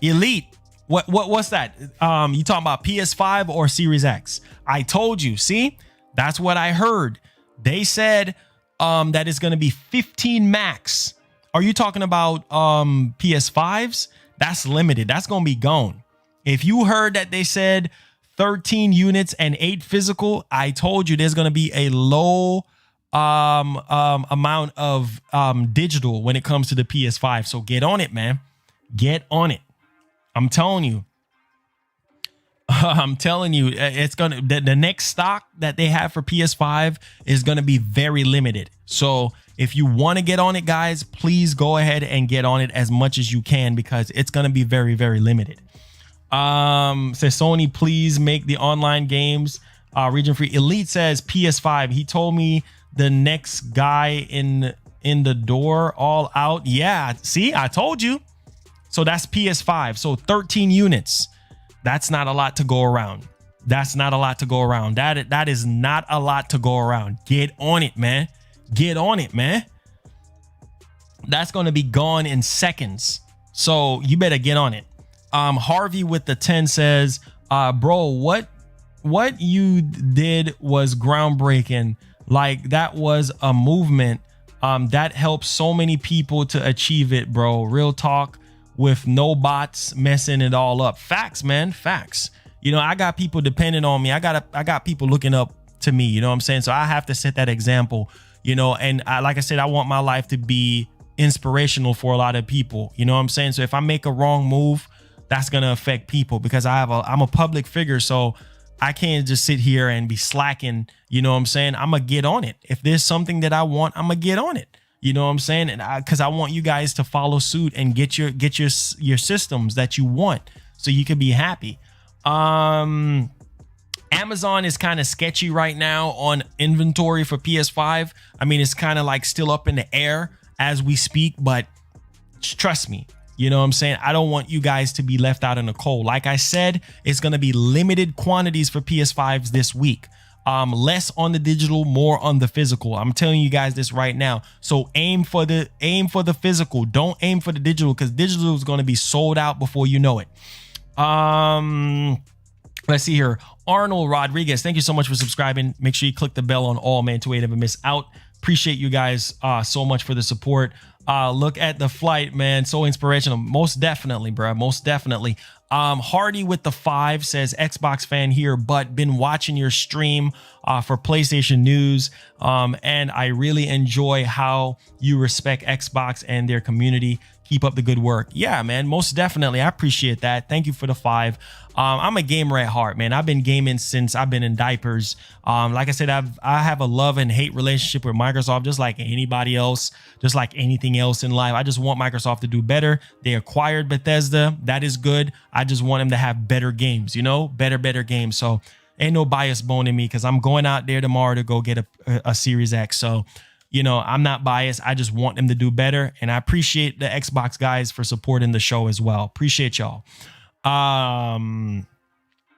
Elite. What's that? You talking about PS5 or Series X? I told you. See? That's what I heard. They said that it's going to be 15 max. Are you talking about PS5s? That's limited. That's going to be gone. If you heard that they said 13 units and 8 physical. I told you there's going to be a low amount of digital when it comes to the PS5. So get on it, man. Get on it. I'm telling you. I'm telling you, it's gonna the next stock that they have for PS5 is gonna be very limited. So if you want to get on it, guys, please go ahead and get on it as much as you can, because it's gonna be very, very limited. Says Sony, please make the online games region free. Elite says PS5. He told me the next guy in the door all out. Yeah, see, I told you. So that's PS5. So 13 units. That's not a lot to go around. That's not a lot to go around. That is not a lot to go around. Get on it, man. Get on it, man. That's going to be gone in seconds. So you better get on it. Harvey with the 10 says, bro, what you did was groundbreaking. Like, that was a movement that helped so many people to achieve it, bro. Real talk. With no bots messing it all up. Facts, man. Facts. You know, I got people depending on me. I got people looking up to me. You know what I'm saying? So I have to set that example, you know, and like I said, I want my life to be inspirational for a lot of people. You know what I'm saying? So if I make a wrong move, that's going to affect people, because I'm a public figure. So I can't just sit here and be slacking. You know what I'm saying? I'm going to get on it. If there's something that I want, I'm going to get on it. You know what I'm saying? And because I want you guys to follow suit and get your systems that you want, so you can be happy. Amazon is kind of sketchy right now on inventory for PS5. I mean, it's kind of like still up in the air as we speak, but trust me, you know what I'm saying? I don't want you guys to be left out in the cold. Like I said, it's going to be limited quantities for PS5s this week. Less on the digital, more on the physical. I'm telling you guys this right now. So aim for the physical. Don't aim for the digital, because digital is going to be sold out before you know it. Let's see here. Arnold Rodriguez, thank you so much for subscribing. Make sure you click the bell on all, man, to never miss out. Appreciate you guys so much for the support. Look at the flight, man. So inspirational. Most definitely, bro. Most definitely. Hardy with the 5 says, Xbox fan here, but been watching your stream for PlayStation news. And I really enjoy how you respect Xbox and their community. Keep up the good work. Yeah, man, most definitely. I appreciate that. Thank you for the 5. I'm a gamer at heart, man. I've been gaming since I've been in diapers. Like I said, I have a love and hate relationship with Microsoft, just like anybody else, just like anything else in life. I just want Microsoft to do better. They acquired Bethesda. That is good. I just want them to have better games, you know, better games. So ain't no bias bone in me, because I'm going out there tomorrow to go get a Series X. So, you know, I'm not biased. I just want them to do better. And I appreciate the Xbox guys for supporting the show as well. Appreciate y'all.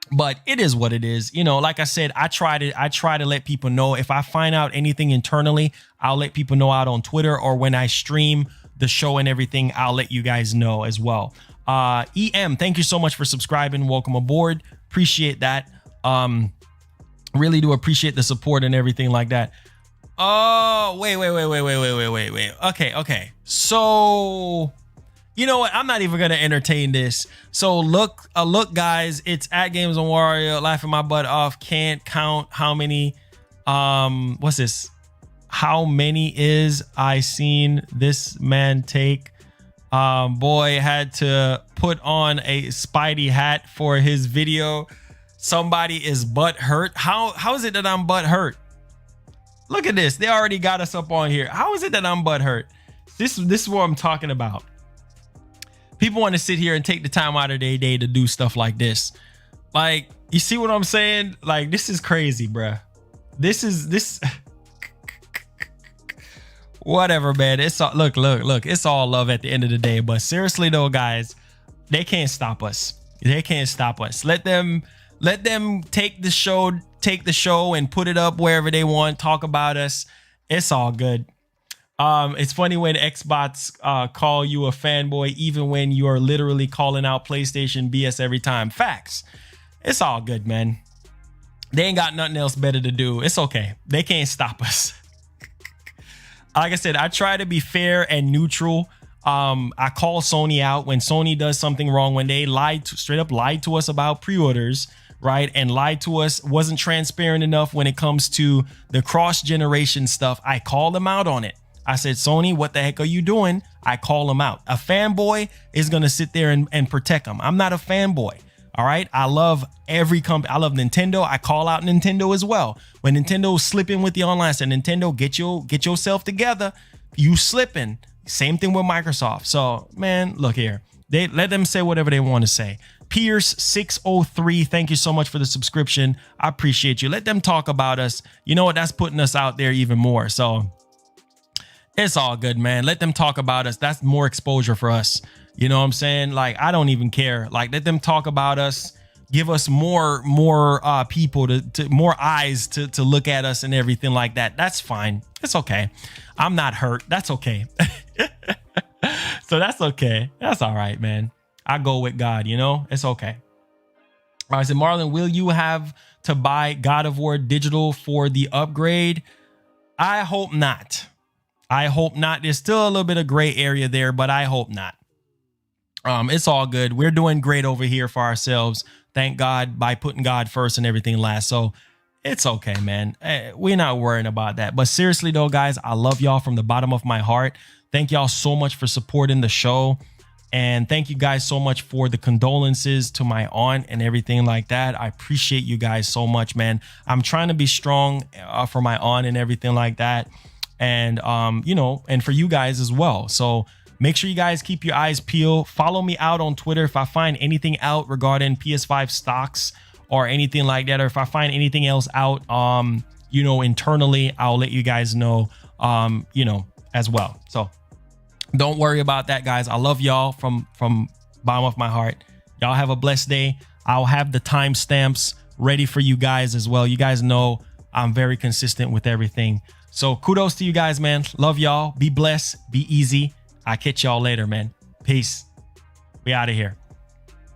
But it is what it is. You know, like I said, I try to let people know. If I find out anything internally, I'll let people know out on Twitter, or when I stream the show and everything, I'll let you guys know as well. EM, thank you so much for subscribing. Welcome aboard. Appreciate that. Really do appreciate the support and everything like that. Oh, wait. Okay. So, you know what? I'm not even going to entertain this. So look, guys, it's at Games on Wario, laughing my butt off. Can't count how many, what's this? How many is I seen this man take? Boy had to put on a Spidey hat for his video. Somebody is butt hurt. How is it that I'm butt hurt? Look at this. They already got us up on here. How is it that I'm butt hurt? This is what I'm talking about. People want to sit here and take the time out of their day to do stuff like this. Like, you see what I'm saying? Like, this is crazy, bruh. This whatever, man. It's all, look. It's all love at the end of the day. But seriously though, guys, they can't stop us. They can't stop us. Let them take the show and put it up wherever they want. Talk about us. It's all good. It's funny when Xbox call you a fanboy, even when you are literally calling out PlayStation BS every time. Facts. It's all good, man. They ain't got nothing else better to do. It's okay. They can't stop us. Like I said, I try to be fair and neutral. I call Sony out when Sony does something wrong, when they straight up lied to us about pre-orders. right, and lied to us, wasn't transparent enough when it comes to the cross-generation stuff. I called them out on it. I said, Sony, what the heck are you doing? I call them out. A fanboy is going to sit there and protect them. I'm not a fanboy. All right. I love every company. I love Nintendo. I call out Nintendo as well. When Nintendo's slipping with the online, I said, Nintendo, get yourself together. You slipping. Same thing with Microsoft. So, man, look here. They let them say whatever they want to say. Pierce603, thank you so much for the subscription. I appreciate you. Let them talk about us. You know what? That's putting us out there even more. So it's all good, man. Let them talk about us. That's more exposure for us. You know what I'm saying? Like, I don't even care. Like, let them talk about us. Give us more people to more eyes to look at us and everything like that. That's fine. It's okay. I'm not hurt. That's okay. So that's okay. That's all right, man. I go with God, you know? It's okay. All right, so Marlon, will you have to buy God of War digital for the upgrade? I hope not. I hope not. There's still a little bit of gray area there, but I hope not. It's all good. We're doing great over here for ourselves. Thank God, by putting God first and everything last. So it's okay, man. We're not worrying about that. But seriously though, guys, I love y'all from the bottom of my heart. Thank y'all so much for supporting the show. And thank you guys so much for the condolences to my aunt and everything like that. I appreciate you guys so much, man. I'm trying to be strong for my aunt and everything like that. And, you know, and for you guys as well. So make sure you guys keep your eyes peeled. Follow me out on Twitter if I find anything out regarding PS5 stocks or anything like that. Or if I find anything else out, you know, internally, I'll let you guys know, you know, as well. So don't worry about that, guys. I love y'all from bottom of my heart. Y'all have a blessed day. I'll have the timestamps ready for you guys as well. You guys know I'm very consistent with everything. So kudos to you guys, man. Love y'all. Be blessed. Be easy. I'll catch y'all later, man. Peace. We out of here.